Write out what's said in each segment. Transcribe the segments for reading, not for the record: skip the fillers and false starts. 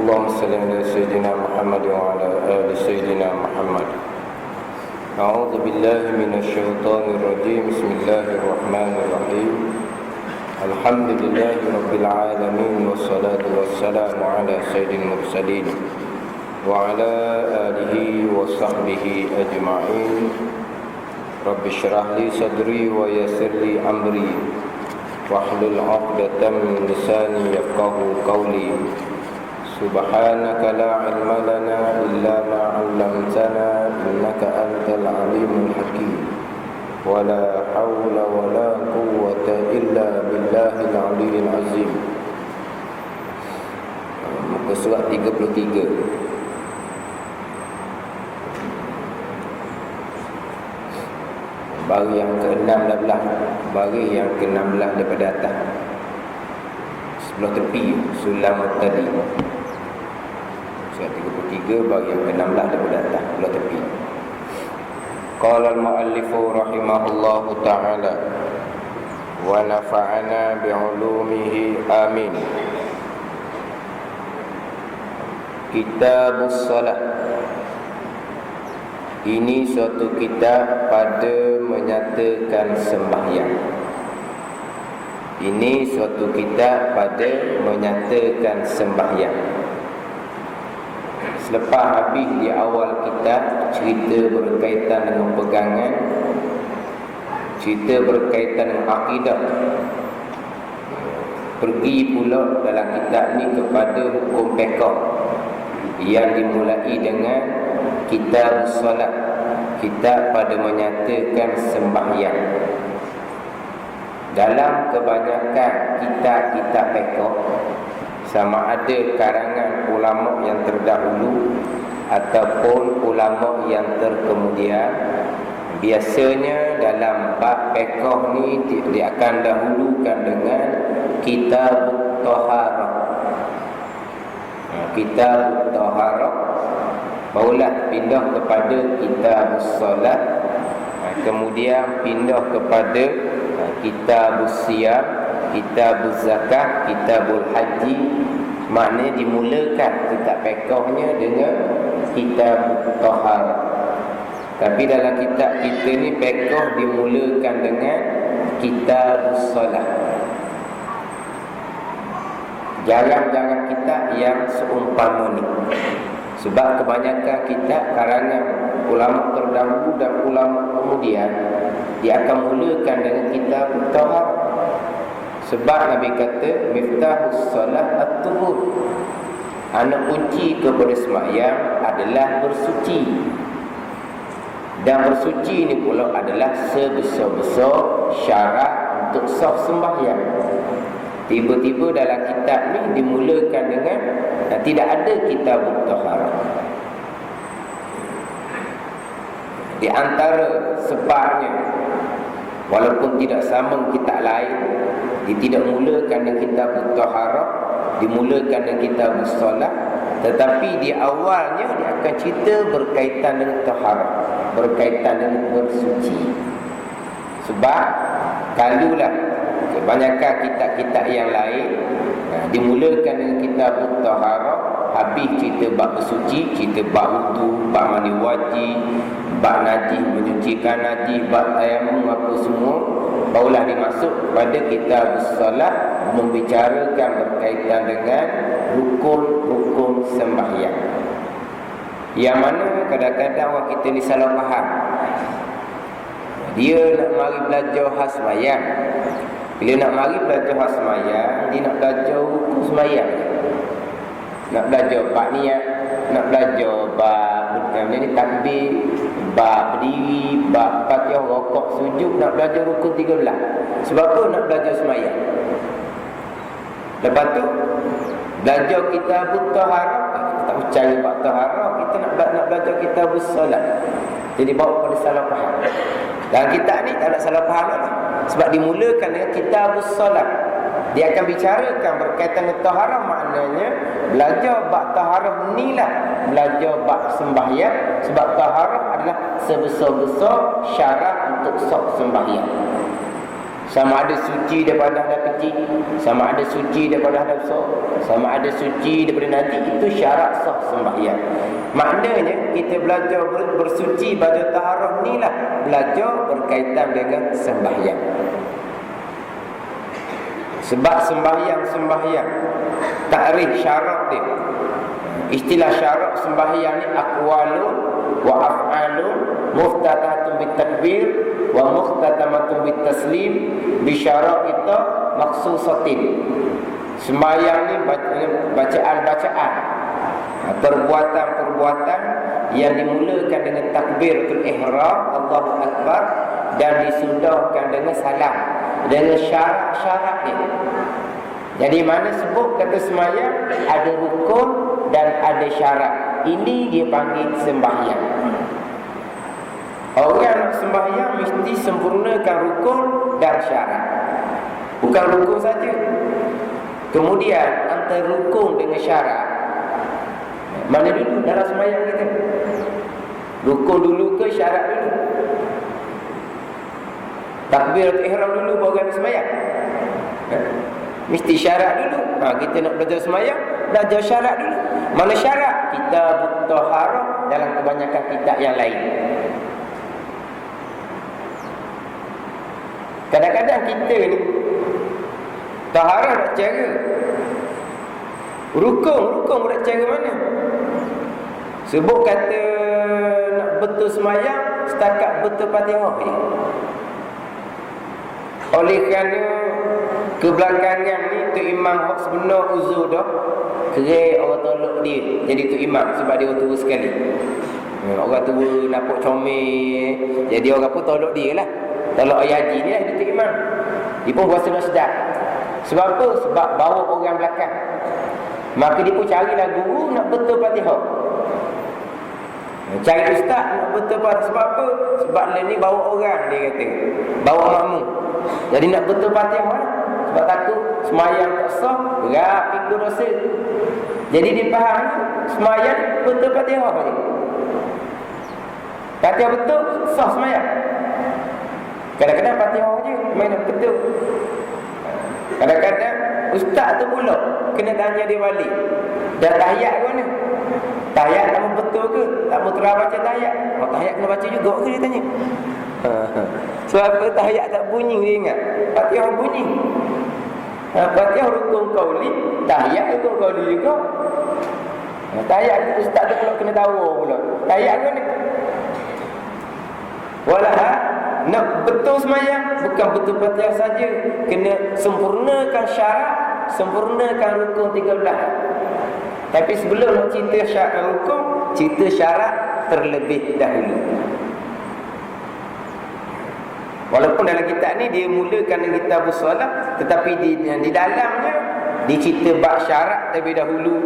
اللهم صل على سيدنا محمد وعلى آل سيدنا محمد. أعوذ بالله من الشيطان الرجيم. بسم الله الرحمن الرحيم. الحمد لله رب العالمين، والصلاة والسلام على سيد المرسلين وعلى آله وصحبه أجمعين. رب اشرح لي صدري ويسر لي أمري واحلل عقدة من لساني يفقهوا قولي. سبحانك لا علم لنا إلا ما علمتنا إنك أنت العليم الحكيم. ولا حول ولا قوة إلا بالله العلي العظيم. Muka surat 33. Baris yang ke-16, baris yang ke-16 daripada atas, sebelah tepi sulam tadi. Surat 33 baris yang ke-16 daripada atas, sebelah tepi. Qala al-muallifu rahimahullahu ta'ala wa nafa'ana bi'ulumihi amin. Kitabus Salat. Ini suatu kitab pada menyatakan sembahyang. Ini suatu kitab pada menyatakan sembahyang. Selepas habis di awal kitab cerita berkaitan dengan pegangan, cerita berkaitan dengan akidah, pergi pula dalam kitab ni kepada hukum fiqh yang dimulai dengan kitab solat, kitab pada menyatakan sembahyang. Dalam kebanyakan kitab-kitab fiqh, sama ada karangan ulama yang terdahulu ataupun ulama yang terkemudian, biasanya dalam bab fiqh ni dia akan dahulukan dengan kitab taharah. Kitab taharah barulah pindah kepada kitab solat, kemudian pindah kepada kitab siyam, kitab zakat, kitabul haji. Maknanya dimulakan kitab fiqhnya dengan kitab taharah. Tapi dalam kitab kita ni fiqh dimulakan dengan kitab solat. Jarang-jarang kitab yang seumpama ni. Sebab kebanyakan kitab karangan ulama terdahulu dan ulama kemudian, dia akan mulakan dengan kitab taharah. Sebab Nabi kata miftahus solat at-tuhur. Anak kunci kepada sembahyang adalah bersuci. Dan bersuci ni pula adalah sebesar-besar syarat untuk sah sembahyang. Tiba-tiba dalam kitab ni dimulakan dengan tidak ada kitab taharah. Di antara sebabnya, walaupun tidak sama kitab lain, dia tidak mulakan dengan kitab taharah, dimulakan dengan kitab solat, tetapi di awalnya dia akan cerita berkaitan dengan taharah, berkaitan dengan bersuci. Sebab kalulah kebanyakan kitab-kitab yang lain dimulakan dengan kitab taharah, habis cerita bab bersuci, cerita bab wudu, bab mandi wajib, bab najis, mencucikan najis, bab tayamum, apa semua, barulah dimasuk pada kitab solat, membicarakan berkaitan dengan rukun-rukun sembahyang. Yang mana kadang-kadang orang kita ni salah faham. Dia nak mari belajar khas sembahyang. Bila nak mari belajar khas sembahyang, dia nak belajar rukun sembahyang. Nak belajar bab niat, nak belajar bab takbir, bab berdiri, bab Fatihah, rukuk, sujud, nak belajar rukun 13. Sebab apa nak belajar sembahyang? Lepas tu belajar kitab taharah, kita tak percaya bab taharah, kita nak belajar kitab solat. Jadi bawa pada salah faham. Dalam kitab ni tak ada salah faham lah. Sebab dimulakan dengan kitab solat. Dia akan bicarakan berkaitan dengan taharah, maknanya belajar bab taharah ni lah belajar bab sembahyang. Sebab taharah adalah sebesar-besar syarat untuk sah sembahyang. Sama ada suci daripada hadas kecil, sama ada suci daripada hadas besar, sama ada suci daripada najis. Itu syarat sah sembahyang. Maknanya kita belajar bersuci pada taharah ni lah belajar berkaitan dengan sembahyang. Sebab sembahyang takrif syarat dia. Istilah syarat sembahyang ni aqwalun wa af'alun muftatahatun bitakbir wa muftatamatun bitaslim bi syara'ita maksusatin. Sembahyang ni bacaan-bacaan, perbuatan-perbuatan yang dimulakan dengan takbiratul ihram, Allahu akbar, dan disudahkan dengan salam, dengan syarat-syarat dia. Jadi mana sebut kata sembahyang ada rukun dan ada syarat. Ini dia panggil sembahyang. Orang nak sembahyang mesti sempurnakan rukun dan syarat. Bukan rukun saja. Kemudian antara rukun dengan syarat, mana dulu dalam sembahyang kita? Rukun dulu ke syarat dulu? Takbiratul ihram dulu baru habis sembahyang? Mesti syarat dulu. Kita nak belajar sembahyang, belajar syarat dulu. Mana syarat? Kitab Taharah dalam kebanyakan kitab yang lain. Kadang-kadang kita ni taharah nak cara, rukun nak cara mana? Sebut kata nak betul sembahyang setakat betul Fatihah je. Oleh kerana kebelakangan ni tu imam hak sebenar uzur dah, kira orang tolak dia jadi tu imam sebab dia tua sekali. Orang tua nampak comel, jadi orang pun tolak dia lah. Tolak ayah haji ni lah dia tu imam. Dia pun berasa nak sedap. Sebab apa? Sebab bawa orang belakang. Maka dia pun carilah guru nak betul Fatihah. Cari ustaz nak betul Fatihah. Sebab apa? Sebab dia ni bawa orang, dia kata, bawa makmum. Jadi nak betul Fatihah lah. Sebab takut semayang tak sah, berat pikul dosa. Jadi dia faham semayang betul Fatihah apa dia? Fatihah betul, sah semayang. Kadang-kadang Fatihah je main nak betul. Kadang-kadang ustaz tu pula kena tanya dia balik, dah tahiyat ke mana? Tahiyat tak mau betul ke? Tak mau terang baca tahiyat? Tahiyat kena baca juga ke, dia tanya. Sebab apa tahiyat tak bunyi, dia ingat Fatihah bunyi. Fatihah rukun qauli, tahiyat rukun qauli juga. Tahiyat ustaz tu pula kena tahu pula. Tahiyat ke mana? Walaha nak betul semayang bukan betul Fatihah saja, kena sempurnakan syarat, sempurnakan rukun 13. Tapi sebelum nak cerita syarat rukun, cerita syarat terlebih dahulu. Walaupun dalam kitab ni dia mulakan dengan kitab solat, tetapi di dalamnya dicerita bab syarat terlebih dahulu.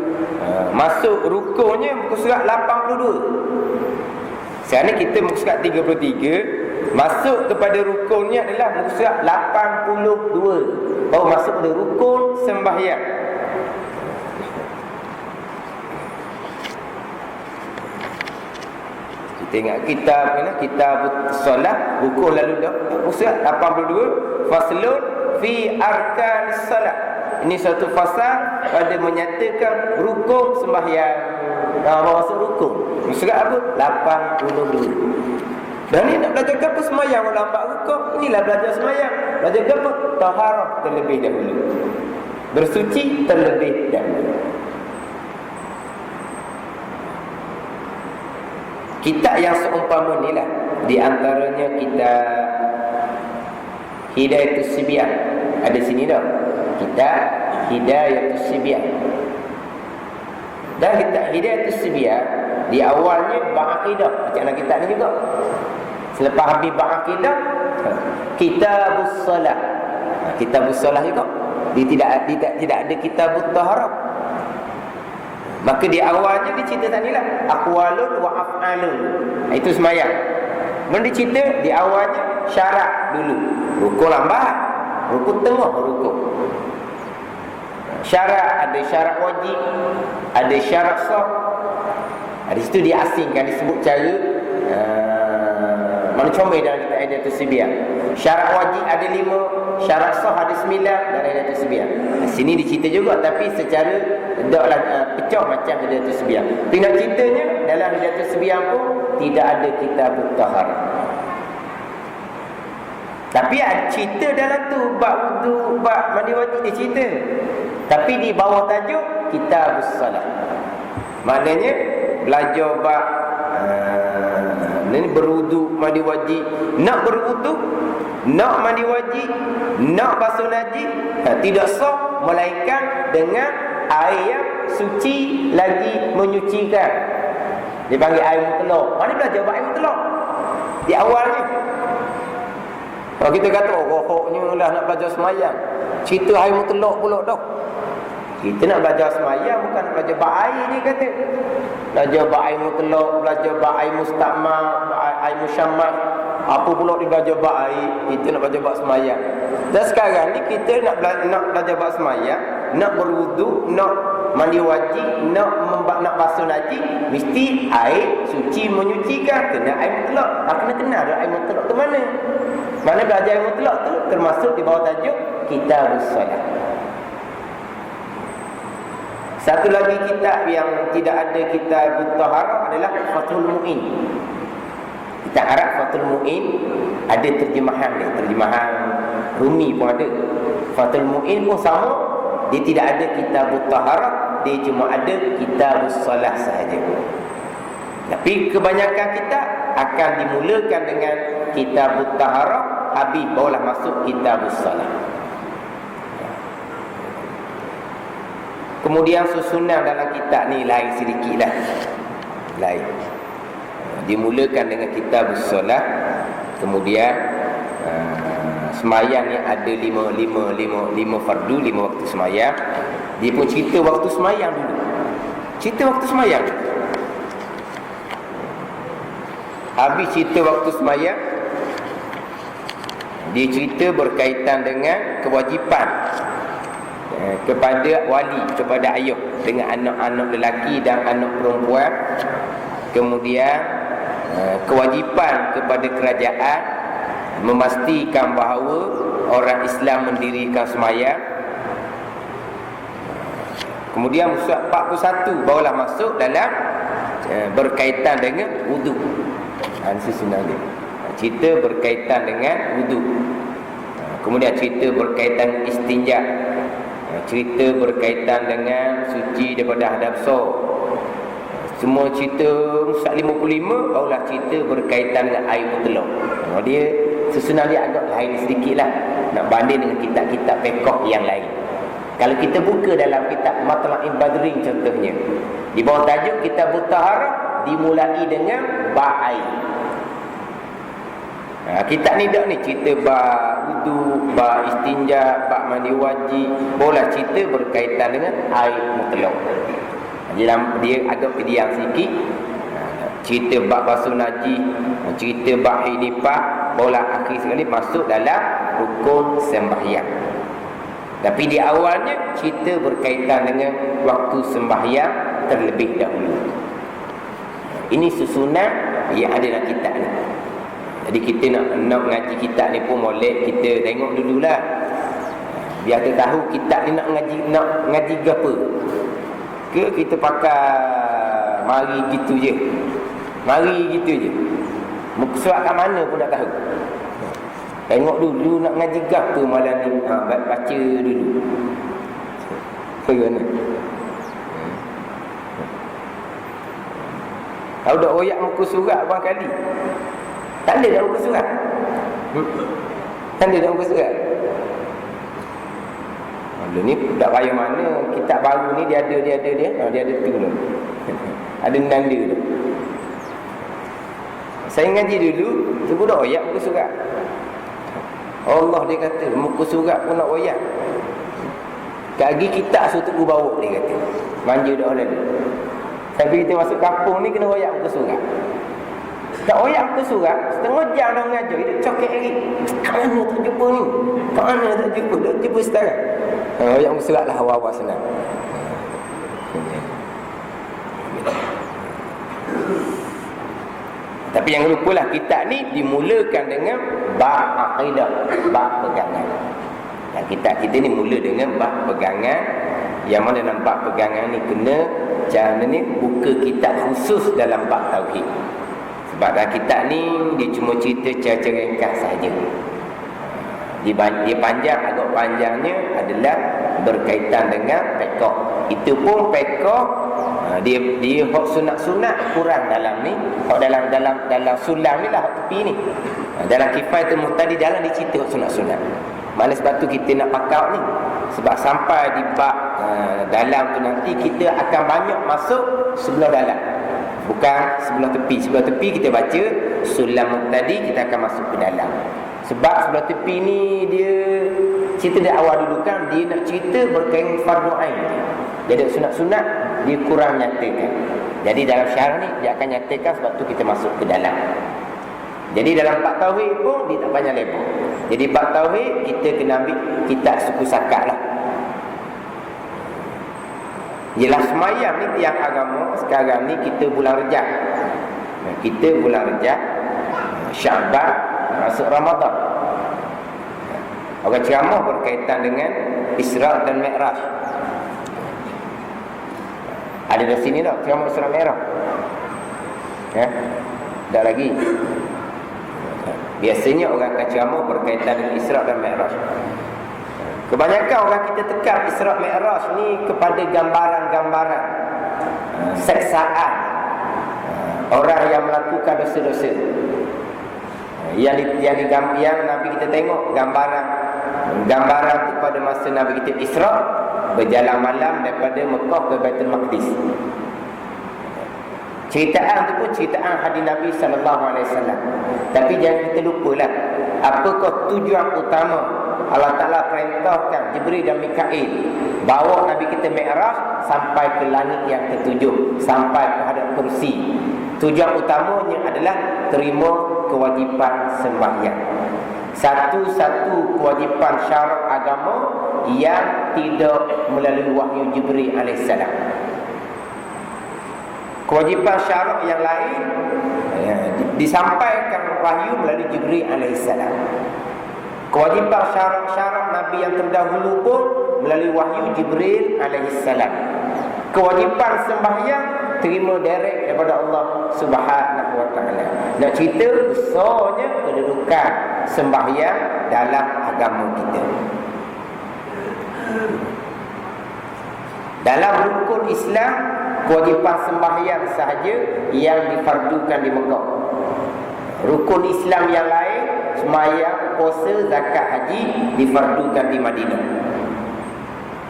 Masuk rukunnya muka surat 82. Sekarang ni kita muka surat 33. Masuk kepada rukunnya adalah muka surat 82. Baru masuk kepada rukun sembahyang. Kita ingat kitab solat, rukun lalu dah. Muka surat 82. Faslun fi arkanis salat. Ini satu fasal pada menyatakan rukun sembahyang. Masuk rukun. Muka surat apa? 82. Dan ni nak belajar apa semayang orang lambat rukuk. Inilah belajar semayang. Belajar apa? Taharah terlebih dahulu. Bersuci terlebih dahulu. Kitab yang seumpama ni lah, di antaranya kitab Hidayatus Sibyan. Ada sini dah. Kitab Hidayatus Sibyan. Dan kitab Hidayatus Sibyan di awalnya bab akidah. Macam kitab ni juga. Selepas habis bab akidah, Kitabus Salat. Kitabus Salat juga. Dia tidak ada Kitabut Taharah. Maka di awalnya dicerita tadilah aqwalun wa af'alun. Itu semayang. Kemudian dicerita di awalnya syarat dulu. Rukun lambat, rukun tengah rukun. Syarat, ada syarat wajib, ada syarat sah. Di situ diasingkan, disebut cara mana comel dalam kitab Hidayatus Sibyan. Syarat wajib ada 5, syarat sah ada 9 dalam Hidayatul Subyah. Sini dicerita juga tapi secara taklah pecah macam Hidayatul Subyah. Tapi nak ceritanya dalam Hidayatul Subyah pun tidak ada kitabut taharah. Tapi cerita dalam tu bab wudu, bab mandi wajib dia cerita. Tapi di bawah tajuk kitabus salat. Maknanya belajar bab ni berwudu, mandi wajib, nak berwudu, nak mandi wajib, nak basuh najis, tidak sah melainkan dengan air yang suci lagi menyucikan. Dia panggil air mutlak. Mana belajar bab air mutlak? Di awalnya. Kalau kita kata pokoknya lah nak belajar semayang, cerita air mutlak pula dah. Kita nak belajar semayang bukan nak belajar bab air ni kata. Belajar bab air mutlak, belajar bab air mustakmal, air musyammal. Apa pula dia belajar bab air? Kita nak belajar bab semayang. Dan sekarang ni kita nak belajar bab semayang, nak berwudu, nak mandi wajib, nak basuh najis, mesti air suci menyucikan, kena air mutlak. Kena kenal dah air mutlak tu mana. Mana belajar air mutlak tu termasuk di bawah tajuk kitabus salat. Satu lagi kitab yang tidak ada kitabut taharah adalah Fathul Mu'in. Kita harap Fathul Mu'in ada terjemahan dia, terjemahan Rumi pun ada. Fathul Mu'in pun sama, dia tidak ada kitabut taharah, dia cuma ada kitabus salah sahaja. Tapi kebanyakan kitab akan dimulakan dengan kitabut taharah, habis barulah masuk kitabus salah. Kemudian susunan dalam kitab ni lain sedikit lah. Lain. Dimulakan dengan kitabus salah. Kemudian semayang ni ada lima fardu, 5 waktu semayang. Dia pun cerita waktu semayang dulu. Cerita waktu semayang. Habis cerita waktu semayang, dia cerita berkaitan dengan kewajipan kepada wali, kepada ayah dengan anak-anak lelaki dan anak perempuan. Kemudian kewajipan kepada kerajaan memastikan bahawa orang Islam mendirikan semayang. Kemudian surat 41 barulah masuk dalam berkaitan dengan wudu. Susunan dia cerita berkaitan dengan wudu. Kemudian cerita berkaitan istinja, cerita berkaitan dengan suci daripada hadap besar. Semua cerita surat 55 barulah cerita berkaitan dengan air mutlak. Dia susunan dia agak lain sedikit lah nak banding dengan kitab-kitab fiqh yang lain. Kalau kita buka dalam kitab Matla'il Badrin contohnya, di bawah tajuk kitabut taharah dimulai dengan bab air. Kitab ni dak ni cerita bab wudu, bab istinja, bab mandi wajib, bola cerita berkaitan dengan air mutlak. Dia agak pediang sikit. Cerita bab basuh najis, cerita bab haid nifas, bola akhir sekali masuk dalam rukun sembahyang. Tapi di awalnya cerita berkaitan dengan waktu sembahyang terlebih dahulu. Ini susunan yang ada dalam kitab ni. Jadi kita nak ngaji kitab ni pun boleh kita tengok dululah. Biar kita tahu kitab ni nak ngaji apa. Ke kita pakai mari gitu je. Mari gitu je. Muka surat kat mana pun tak tahu. Tengok dulu nak ngaji apa malam ni. Baca dulu. Bagaimana? Tahu dah oyak muka surat berapa kali? Tak ada dah muka surat. Tak ada dah muka surat. Lalu ni tak payah mana kitab baru ni dia ada tu dulu. Ada nanda tu. Saya ngaji dulu, tu pun dah oyak muka surat. Allah dia kata muka surat pun nak oyak. Kaki kitab suatu bawa dia kata. Manja dah lalu. Tapi kita masuk kampung ni kena oyak muka surat. Tak oyak muka surat, setengah jam dah mengajar, dia cokek lagi. Kat mana tak jumpa ni? Kat mana tak jumpa? Tak jumpa sekarang. Oyak muka surat lah awal-awal senang. Tapi jangan lupalah kitab ni dimulakan dengan bab akidah, bab pegangan. Kitab kita ni mula dengan bab pegangan, yang mana dalam bab pegangan ni kena cara ni buka kitab khusus dalam bab tauhid. Sebab dalam kitab ni dia cuma cerita cara-cara ringkas sahaja. Dia panjang, agak panjangnya adalah berkaitan dengan fiqh. Itu pun fiqh dia hak sunat-sunat kurang dalam ni. Hak dalam sulam ni lah, hak tepi ni. Dalam Kifayatul Muhtadi dalam dia cerita hak sunat-sunat. Mana sebab tu kita nak pakau ni. Sebab sampai di bab dalam tu nanti kita akan banyak masuk sebelah dalam, bukan sebelah tepi. Sebelah tepi kita baca sulam tadi, kita akan masuk ke dalam. Sebab sebelah tepi ni dia cerita dari awal dulu kan, dia nak cerita berkaitan fardu ain. Jadi sunat-sunat dia kurang nyatakan. Jadi dalam syarah ni dia akan nyatakan, sebab tu kita masuk ke dalam. Jadi dalam bab tauhid pun dia tak banyak lebar. Jadi bab tauhid kita kena ambil kitab suku sakat lah. Yelah semayang ni tiang agama. Sekarang ni kita bulan Rejab. Kita bulan Rejab, Syaban, masuk Ramadan. Orang ceramah berkaitan dengan Isra' dan Mi'raj. Ada di sini tak ceramah Isra' Mi'raj? Tak lagi. Biasanya orang akan ceramah berkaitan dengan Isra' dan Mi'raj. Kebanyakan orang kita tekan Isra' Mi'raj ni kepada gambaran-gambaran seksaan orang yang melakukan dosa-dosa. Yang Nabi kita tengok gambaran tu pada masa Nabi kita Isra' berjalan malam daripada Mekah ke Baitul Maqdis. Ceritaan tu pun ceritaan hadis Nabi SAW. Tapi jangan kita lupalah, apakah tujuan utama Allah Ta'ala perintahkan Jibril dan Mikail bawa Nabi kita Mi'raj sampai ke langit yang ketujuh, sampai ke hadap kursi. Tujuan utamanya adalah terima kewajipan sembahyang. Satu-satu kewajipan syarat agama yang tidak melalui wahyu Jibril AS. Kewajipan syarat yang lain disampaikan wahyu melalui Jibril AS. Kewajipan syarat-syarat Nabi yang terdahulu pun melalui wahyu Jibril AS. Kewajipan sembahyang terima direct daripada Allah Subhanahu wa taala. Nak cerita besarnya kedudukan sembahyang dalam agama kita. Dalam rukun Islam, kewajipan sembahyang sahaja yang difardukan di Mekah. Rukun Islam yang lain, sembahyang, puasa, zakat, haji difardukan di Madinah.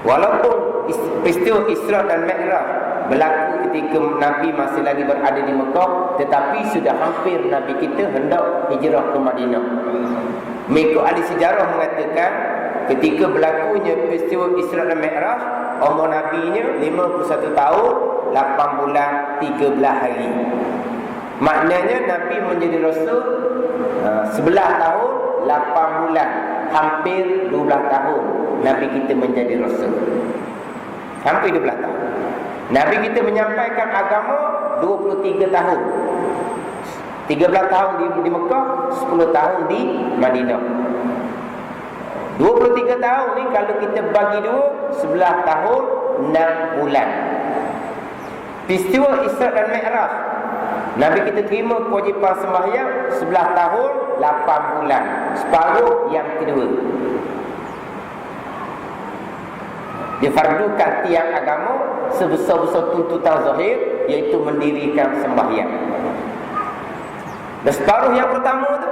Walaupun peristiwa Isra' dan Mi'raj berlaku ketika Nabi masih lagi berada di Mekah, tetapi sudah hampir Nabi kita hendak hijrah ke Madinah. Mengikut ahli sejarah mengatakan, ketika berlakunya peristiwa Isra' dan Mi'raj, umur Nabi-nya 51 tahun 8 bulan 13 hari. Maknanya Nabi menjadi Rasul 11 tahun 8 bulan, hampir 12 tahun Nabi kita menjadi Rasul. Hampir 12 tahun. Nabi kita menyampaikan agama 23 tahun. 13 tahun di Mekah, 10 tahun di Madinah. 23 tahun ni kalau kita bagi dua, 11 tahun 6 bulan. Peristiwa Isra' dan Mi'raj, Nabi kita terima kewajipan sembahyang 11 tahun 8 bulan, separuh yang kedua. Difardukan tiang agama sebesar-besar tuntutan zahir, iaitu mendirikan sembahyang. Dan separuh yang pertama tu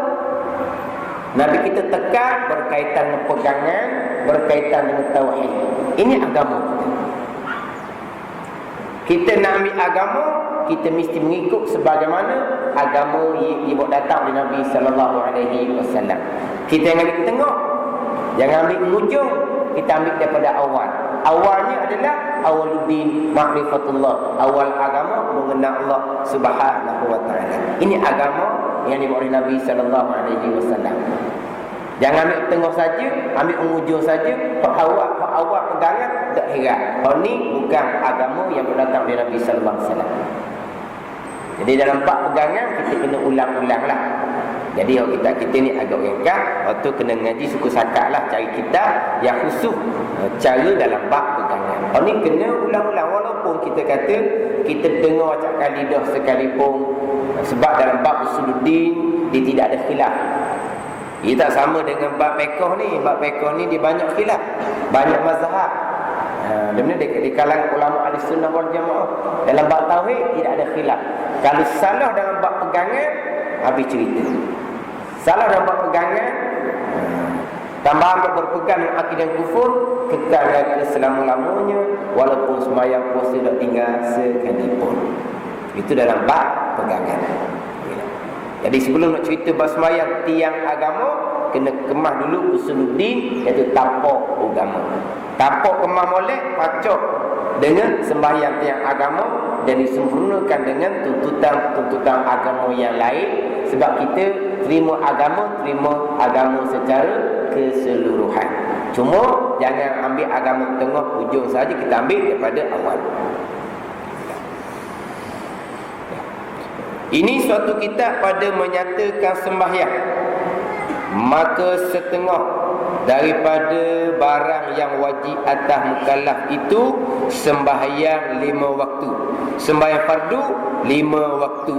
Nabi kita tekan berkaitan dengan pegangan, berkaitan dengan tauhid. Ini agama kita. Kita nak ambil agama, kita mesti mengikut sebagaimana agama yang datang dari Nabi SAW. Kita jangan ambil tengok, jangan ambil ujung, kita ambil daripada awal. Awalnya adalah awaluddin ma'rifatullah. Awal agama mengenal Allah Subhanahu wa taala. Ini agama yang dibawa oleh Nabi SAW. Jangan ambil tengok saja, ambil ujung saja, hak awal pegangan tak heran. Hak ni bukan agama yang datang dari Nabi SAW. Jadi dalam bab pegangan kita kena ulang-ulanglah. Jadi kita ni agak ringkas. Waktu kena ngaji suku sakat lah, cari kitab yang khusus cara dalam bab pegangan. Ni kena ulang-ulang. Walaupun kita kata kita dengar cakap lidah sekalipun, sebab dalam bab usuluddin dia tidak ada khilaf. Ia tak sama dengan bab fiqh ni. Bab fiqh ni dia banyak khilaf, banyak mazhab. Sebenarnya di kalangan ulama Ahlussunnah wal Jamaah dalam bab tauhid tidak ada khilaf. Kalau salah dalam bab pegangan, habis cerita. Salah dalam bab pegangan, tambahan berpegang dengan akidah kufur, kekal ke selama-lamanya, walaupun sembahyang puasa tak tinggal sekalipun. Itu dalam bab pegangan. Jadi sebelum nak cerita bab sembahyang tiang agama, kena kemah dulu usuluddin, iaitu tapak agama. Tapak kemah molek pacok dengan sembahyang tiang agama dan disempurnakan dengan tuntutan agama yang lain. Sebab kita terima agama secara keseluruhan. Cuma jangan ambil agama tengah hujung saja, kita ambil daripada awal. Ini suatu kitab pada menyatakan sembahyang, maka setengah daripada barang yang wajib atas mukallaf itu sembahyang 5 waktu. Sembahyang fardu 5 waktu.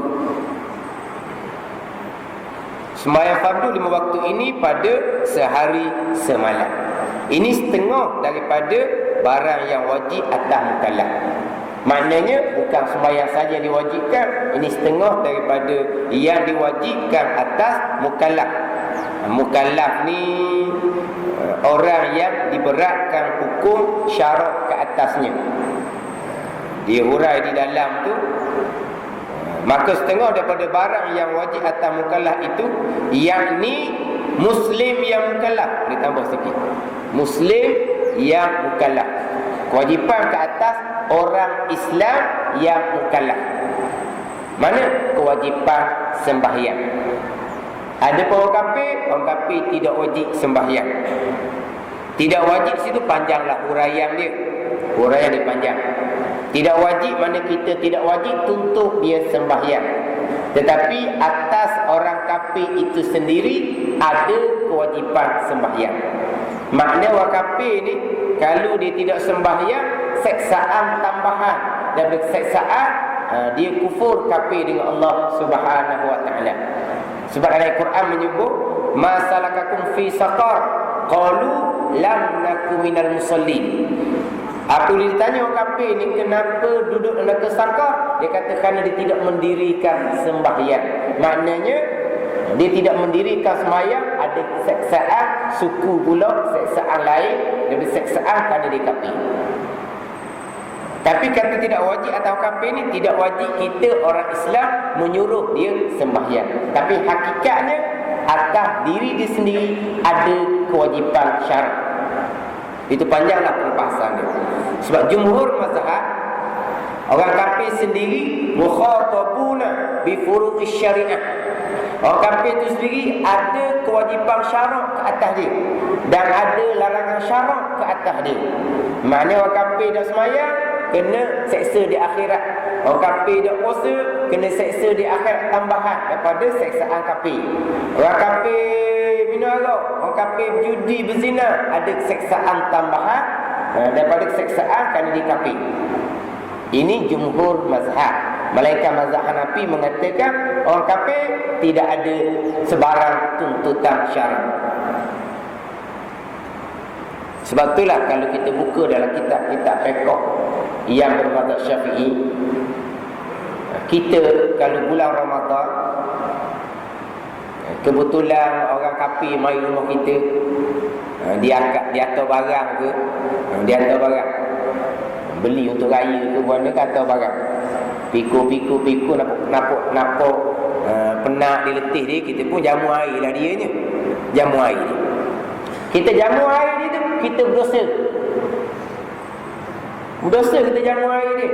Sembahyang fardu 5 waktu ini pada sehari semalam. Ini setengah daripada barang yang wajib atas mukallaf. Maknanya bukan sembahyang saja yang diwajibkan, ini setengah daripada yang diwajibkan atas mukallaf. Mukallaf ni orang yang diberatkan hukum syarak ke atasnya. Dia hurai di dalam tu. Maka setengah daripada barang yang wajib atas mukallaf itu, yakni Muslim yang mukallaf. Boleh tambah sikit, Muslim yang mukallaf. Kewajipan ke atas orang Islam yang mukallaf. Mana kewajipan sembahyang? Ada orang kafir tidak wajib sembahyang. Tidak wajib situ panjanglah huraian dia. Huraian dia panjang. Tidak wajib mana kita tidak wajib tuntut dia sembahyang. Tetapi atas orang kafir itu sendiri ada kewajipan sembahyang. Makna orang kafir ni kalau dia tidak sembahyang, seksaan tambahan. Dan seksaan dia kufur kafir dengan Allah Subhanahu wa taala. Sebab dalam Al-Quran menyebut ma salakakum fi saqar qalu lam nakum minal musallin. Apabila ditanya orang kafir ni kenapa duduk dalam neraka saqar, dia kata kerana dia tidak mendirikan sembahyang. Maknanya dia tidak mendirikan sembahyang, ada seksaan suku pula, seksaan lain, lebih seksaan kerana dia kafir. Tapi kata tidak wajib atau kafir ni tidak wajib kita orang Islam menyuruh dia sembahyang. Tapi hakikatnya atas diri dia sendiri ada kewajipan syarak. Itu panjanglah perbahasan dia. Sebab jumhur mazhab orang kafir sendiri mukhatabuna bi furu'is syariah. Orang kafir itu sendiri ada kewajipan syarak ke atas dia dan ada larangan syarak ke atas dia. Maknanya orang kafir dah sembahyang kena seksa di akhirat. Orang kafir dah puasa kena seksa di akhirat tambahan daripada seksaan kafir. Orang kafir minum arak, orang kafir judi berzina, ada seksaan tambahan daripada seksaan kerana dia kafir. Ini jumhur mazhab. Melainkan mazhab Hanafi mengatakan orang kafir tidak ada sebarang tuntutan syarak. Sebab itulah kalau kita buka dalam kitab-kitab fiqh yang bermazhab Syafi'i, kita kalau bulan Ramadan kebetulan orang kafir mai rumah kita, dia hantar barang ke, dia hantar barang beli untuk raya ke mana ke, hantar barang piku napok penak di letih dia, kita pun jamu air lah dia nya. Jamu air dia, kita jamu air dia tu, kita berdosa. Berdosa kita jamu air dia.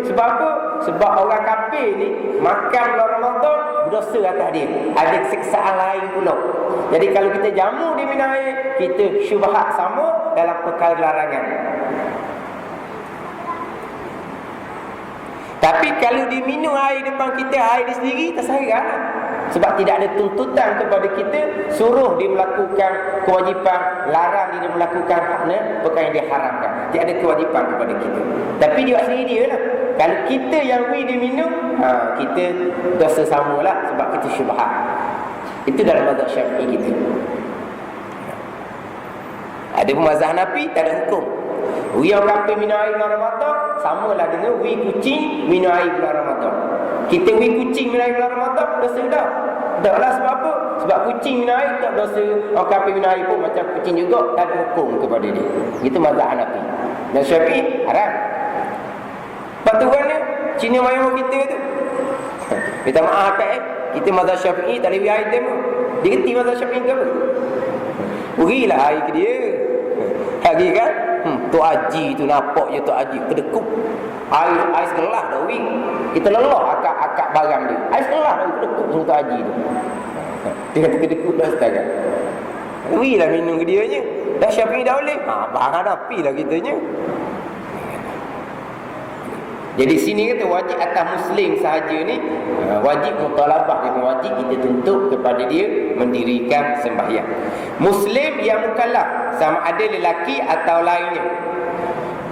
Sebab apa? Sebab orang kafir ni makan bulan Ramadan, berdosa atas dia. Ada siksaan lain pula. Jadi kalau kita jamu dia minum air, kita syubhat sama dalam perkara larangan. Tapi kalau dia minum air depan kita, air dia sendiri, tak sayang. Sebab tidak ada tuntutan kepada kita suruh dia melakukan kewajipan, larang dia melakukan perkara yang dia haramkan. Tidak ada kewajipan kepada kita. Tapi dia asli dia lah. Kalau kita yang dia minum, kita dosa samalah sebab kita syubhat. Itu dalam mazhab Syafi'i kita. Ada pun mazhab Hanafi tak ada hukum. Yang kafir minum air bulan Ramadan samalah dengan wi kucing minum air bulan Ramadan. Kita wi kucing minum air bulan Ramadan dosa dah. Taklah sebab apa? Sebab kucing minum air tak dosa. Orang kafir minum air pun macam kucing juga, tak ada hukum kepada dia. Itu mazhab Hanafi. Dan Syafi'i haram. Patuhannya Cina mayang kita tu. Minta maaf kita mazhab Syafi'i tak boleh air temu. Dia kerti mazhab Syafi'i ke apa? Berilah air ke dia. Lagi kan? Tok Haji tu nampak je Tok Haji kedekut. Air segelas dah wing. Kita lelah akak barang dia. Air segelas dah kedekut sama Tok Haji tu. Dia kata kedekut dah setakat. Berilah minum ke dia je. Dah Syafi'i dah boleh. Barang dah pilah kitanya. Jadi sini kata wajib atas Muslim sahaja ni, wajib mutalabah, dia wajib kita tuntut kepada dia mendirikan sembahyang. Muslim yang mukallaf, sama ada lelaki atau lainnya.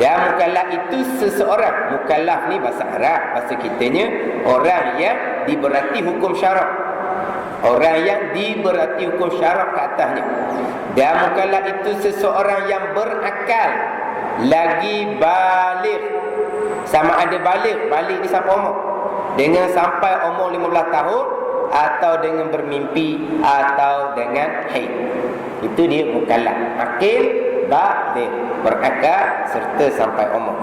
Dan mukallaf itu seseorang. Mukallaf ni bahasa Arab, bahasa kitanya orang yang diberati hukum syarak. Orang yang diberati hukum syarak ke atasnya. Dan mukallaf itu seseorang yang berakal, lagi baligh. Sama ada balik ni sampai umur, dengan sampai umur 15 tahun, atau dengan bermimpi, atau dengan haid. Itu dia mukallaf, akil, balik, berakal serta sampai umur.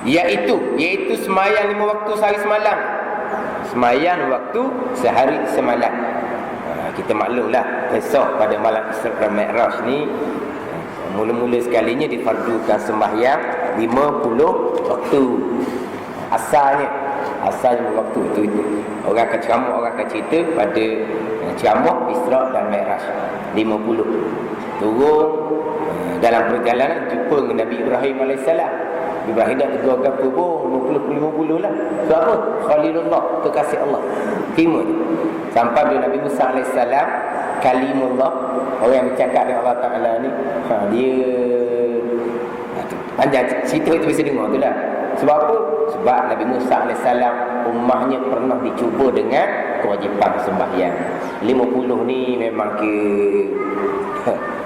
Iaitu semayang 5 waktu sehari semalam. Semayang waktu sehari semalam. Kita maklumlah kisah pada malam Isra dan Mi'raj ni. Mula-mula sekalinya difardukan sembahyang 50 waktu. Asalnya waktu itu. Orang akan ceramah, orang akan cerita pada ceramah Isra dan Mi'raj 50. Turun dalam perjalanan jumpa dengan Nabi Ibrahim AS. Ibrahim dah tegur apa pun 50 lah. Sebab apa? Khalilullah, kekasih Allah. Terima dia. Sampai bila Nabi Musa AS, kalimullah, orang yang bercakap dengan Allah Ta'ala ni, dia panjang cerita itu bisa dengar tu lah. Sebab apa? Sebab Nabi Musa AS ummahnya pernah dicuba dengan kewajipan sembahyang 50 ni memang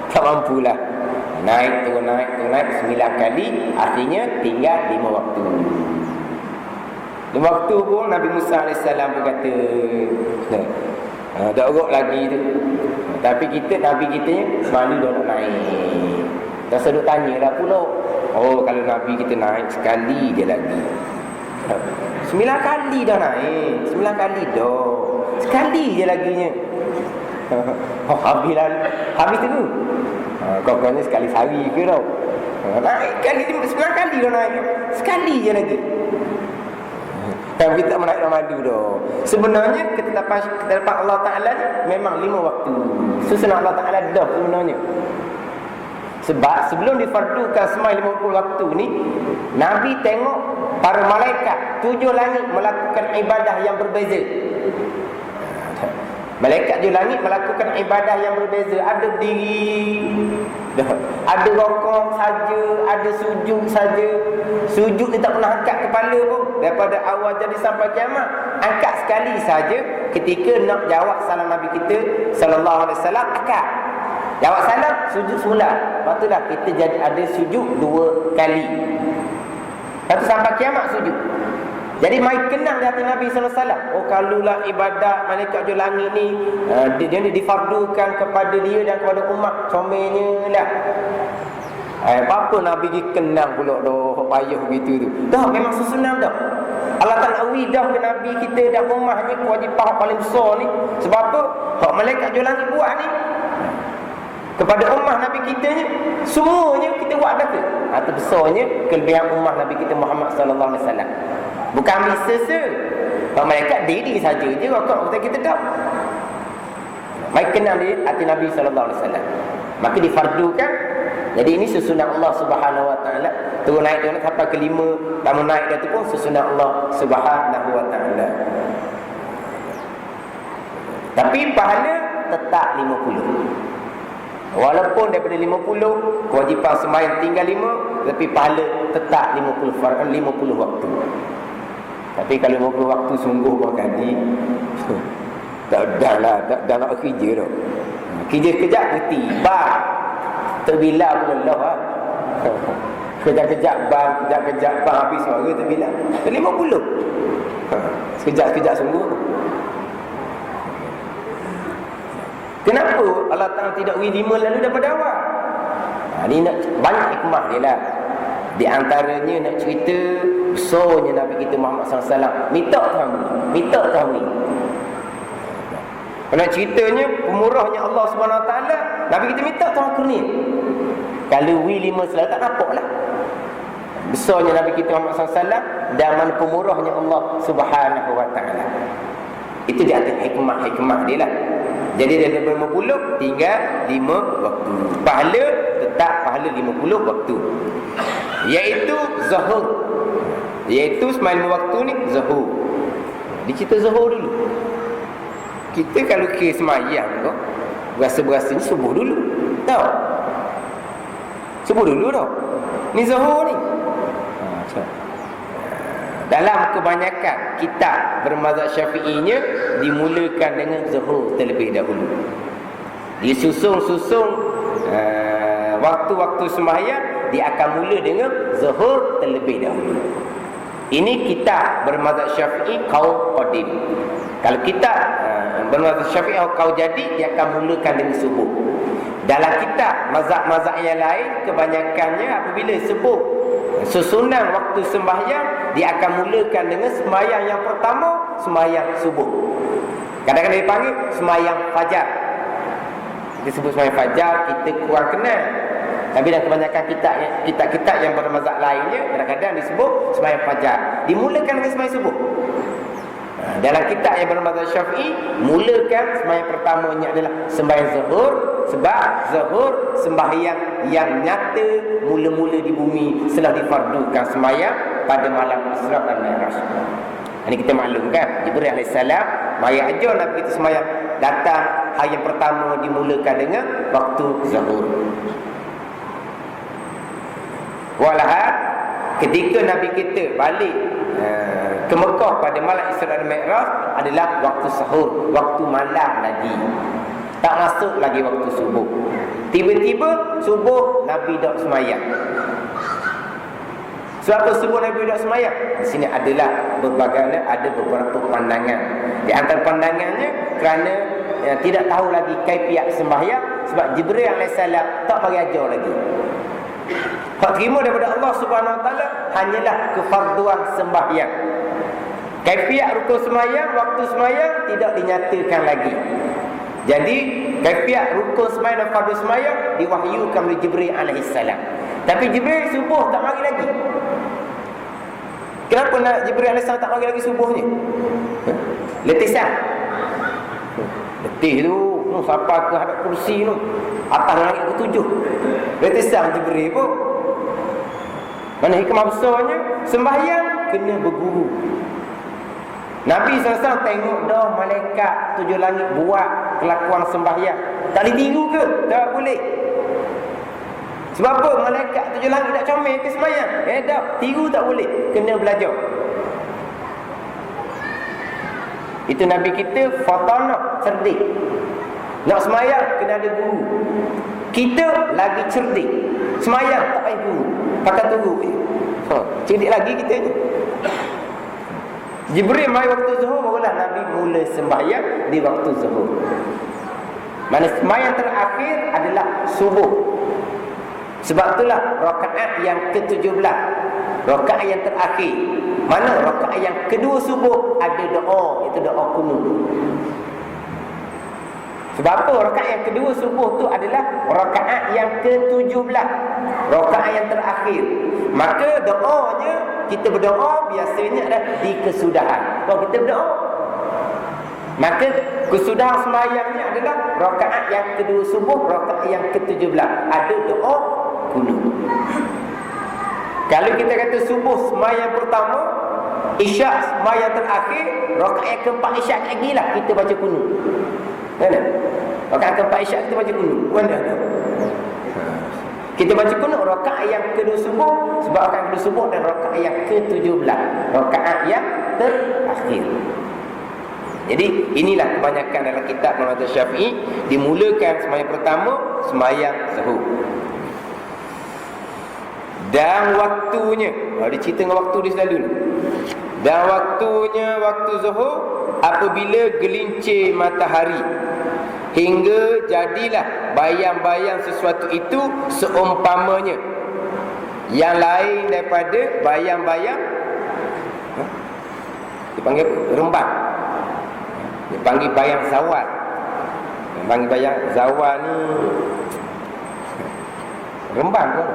tak mampulah. Naik turun 9 kali, artinya tinggal 5 waktu. 5 waktu pun Nabi Musa AS pun kata tak urut lagi tu. Tapi Nabi kita malu dah nak naik. Tak sedut tanya lah pula. Oh, kalau Nabi kita naik sekali je lagi. 9 kali dah naik. 9 kali dah. Sekali je laginya. Habis tu. Kau ni sekali sehari ke tau. Naik kali 9 kali dah naik. Sekali je lagi. Kalau kita menaik Ramadan dah. Sebenarnya ketetapan Allah Ta'ala memang 5 waktu. Susunan Allah Ta'ala dah sebenarnya. Sebab sebelum difardukan sembahyang 50 waktu ni, Nabi tengok para malaikat 7 langit melakukan ibadah yang berbeza. Malaikat 7 langit melakukan ibadah yang berbeza. Ada berdiri, ada rokok saja, ada sujud saja. Sujud dia tak pernah angkat kepala pun. Daripada awal jadi sampai kiamat, angkat sekali saja ketika nak jawab salam Nabi kita sallallahu alaihi wasallam, angkat. Jawab salam, sujud semula. Lepas tu dah kita jadi ada sujud 2 kali. Lepas tu sampai kiamat sujud. Jadi mai kenang di hati Nabi sallallahu alaihi wasallam. Oh, kalulah ibadat malaikat di langit ni dia difardukan kepada dia dan kepada umat, comelnya lah. Apa Nabi kenang pula dah payah begitu tu. Dah memang susunan dah. Allah Ta'ala dah ke Nabi kita dan umatnya kewajipan paling besar ni. Sebab apa? Hak malaikat di langit buat ni kepada umat Nabi kita ni, semuanya kita buat dah ke? Atau besarnya kelebihan umat Nabi kita Muhammad sallallahu alaihi wasallam. Bukan ambil sesa. Kalau malaikat diri saja je rokok kita tak. Baik kenal dia hati Nabi sallallahu alaihi wasallam. Maka difardukan Jadi ini susunan Allah Subhanahu wa taala. Turun naik sampai ke 5, tamu naik dah tu pun susunan Allah Subhanahu wa taala. Tapi pahala tetap 50. Walaupun daripada 50 kewajipan sembahyang tinggal 5, tapi pahala tetap 50 waktu. Tapi kalau 50 waktu sungguh berkaji, tak nak kerja dah. Kerja kejap berhenti. Terbilang pun Allah. Kejap-kejap bang habis suara terbilang. 50. Sekejap-kejap sungguh. Kenapa Allah Ta'ala tidak wizima lalu daripada awal? Ini nak banyak hikmah dia lah. Di antaranya nak cerita besarnya Nabi kita Muhammad SAW. Minta tahu. Nak ceritanya pemurahnya Allah Subhanahu Wa Taala. Nabi kita minta tahu kurnia. Kalau lima selalu tak nampak lah. Besarnya Nabi kita Muhammad SAW dan mana pemurahnya Allah Subhanahu Wa Taala. Itu di atas hikmah dia lah. Jadi dari 50 tinggal 5 waktu. Pahala tetap pahala 50 waktu. Iaitu zuhur. Iaitu sembahyang waktu ni zuhur. Dicerita zuhur dulu. Kita kalau kira sembahyang tu berasa-berasanya subuh dulu. Tahu? Subuh dulu tau. Ni zuhur ni. Dalam kebanyakan kitab bermazhab Syafi'inya dimulakan dengan zuhur terlebih dahulu. Disusun-susun waktu-waktu sembahyang dia akan mula dengan zuhur terlebih dahulu. Ini kitab bermazhab Syafi'i kaum qadim. Kalau kitab bermazhab Syafi'i kaum jadi dia akan mulakan dengan subuh. Dalam kitab mazhab-mazhab yang lain kebanyakannya apabila subuh susunan waktu sembahyang dia akan mulakan dengan sembahyang yang pertama, sembahyang subuh. Kadang-kadang dia panggil sembahyang fajar. Kita sebut sembahyang fajar kita kurang kenal. Tapi dalam kebanyakan kitab-kitab yang bermazhab lainnya kadang-kadang disebut sembahyang fajar. Dimulakan dengan sembahyang subuh. Dalam kitab yang bermazhab Syafi'i mulakan sembahyang pertamanya adalah sembahyang zuhur. Sebab zuhur sembahyang yang nyata mula-mula di bumi setelah difardukan sembahyang pada malam Isra dan Mi'raj. Ini kita maklumkan Jibril AS mari ajar Nabi kita sembahyang datang hari yang pertama dimulakan dengan waktu zuhur. Walhal ketika Nabi kita balik ke Mekah pada malam Isra dan Mi'raj adalah waktu sahur, waktu malam lagi. Tak masuk lagi waktu subuh. Tiba-tiba subuh Nabi dak sembahyang. Sebab apa subuh Nabi dak sembahyang? Di sini adalah ada beberapa pandangan. Di antara pandangannya kerana tidak tahu lagi kaifiat sembahyang sebab Jibril AS tak bagi ajar lagi. Hak terima daripada Allah Subhanahu Wa Taala hanyalah kefarduan sembahyang. Kaifiat rukun sembahyang, waktu sembahyang tidak dinyatakan lagi. Jadi kaifiat rukun sembahyang dan fardu sembahyang diwahyukan oleh Jibril alaihissalam. Tapi Jibril subuh tak mari lagi. Kenapa nak Jibril alaihissalam tak mari lagi subuhnya? Letisan. Letih tu, sampai ke hadap kursi tu. Atas langit ke-7. Letisan Jibril pun. Mana hikmah besarnya? Sembahyang kena berguru. Nabi SAW tengok dah malaikat 7 langit buat kelakuan sembahyang. Tak boleh tiru ke? Tak boleh. Sebab apa? Malaikat 7 langit nak comel ke sembahyang? Tak, tiru tak boleh. Kena belajar. Itu Nabi kita fatanah, cerdik. Nak sembahyang kena ada guru. Kita lagi cerdik. Sembahyang tak payah guru. Pakai tunggu. Cerdik lagi kita ni. Jibril mai waktu zuhur barulah Nabi mula sembahyang di waktu zuhur. Mana sembahyang terakhir adalah subuh. Sebab itulah rakaat yang ke-17, rakaat yang terakhir. Mana rakaat yang kedua subuh ada doa, itu doa kunut. Sebab apa rakaat yang kedua subuh tu adalah rakaat yang ke-17, rakaat yang terakhir. Maka doanya kita berdoa biasanya ada di kesudahan. Kalau kita berdoa, maka kesudahan sembahyangnya adalah rakaat yang kedua subuh, rakaat yang ke-17. Ada doa kunut. Kalau kita kata subuh sembahyang pertama, isyak sembahyang terakhir, rakaat yang keempat isyak lagi lah kita baca kunut. Mana? Rakaat keempat isyak kita baca kunut. Mana? Kita baca kunut rakaat yang kedua subuh, sebab rakaat kedua subuh dan rakaat yang ke-17, rakaat yang terakhir. Jadi inilah kebanyakan dalam kitab mazhab Syafi'i, dimulakan sembahyang pertama sembahyang zuhur. Dan waktunya, dia cerita dengan waktu dia selalu ni. Dan waktunya waktu zuhur apabila gelincir matahari hingga jadilah bayang-bayang sesuatu itu seumpamanya yang lain daripada bayang-bayang dipanggil rembang. Dia panggil bayang zawal. Dia panggil bayang zawal ni rembang kan?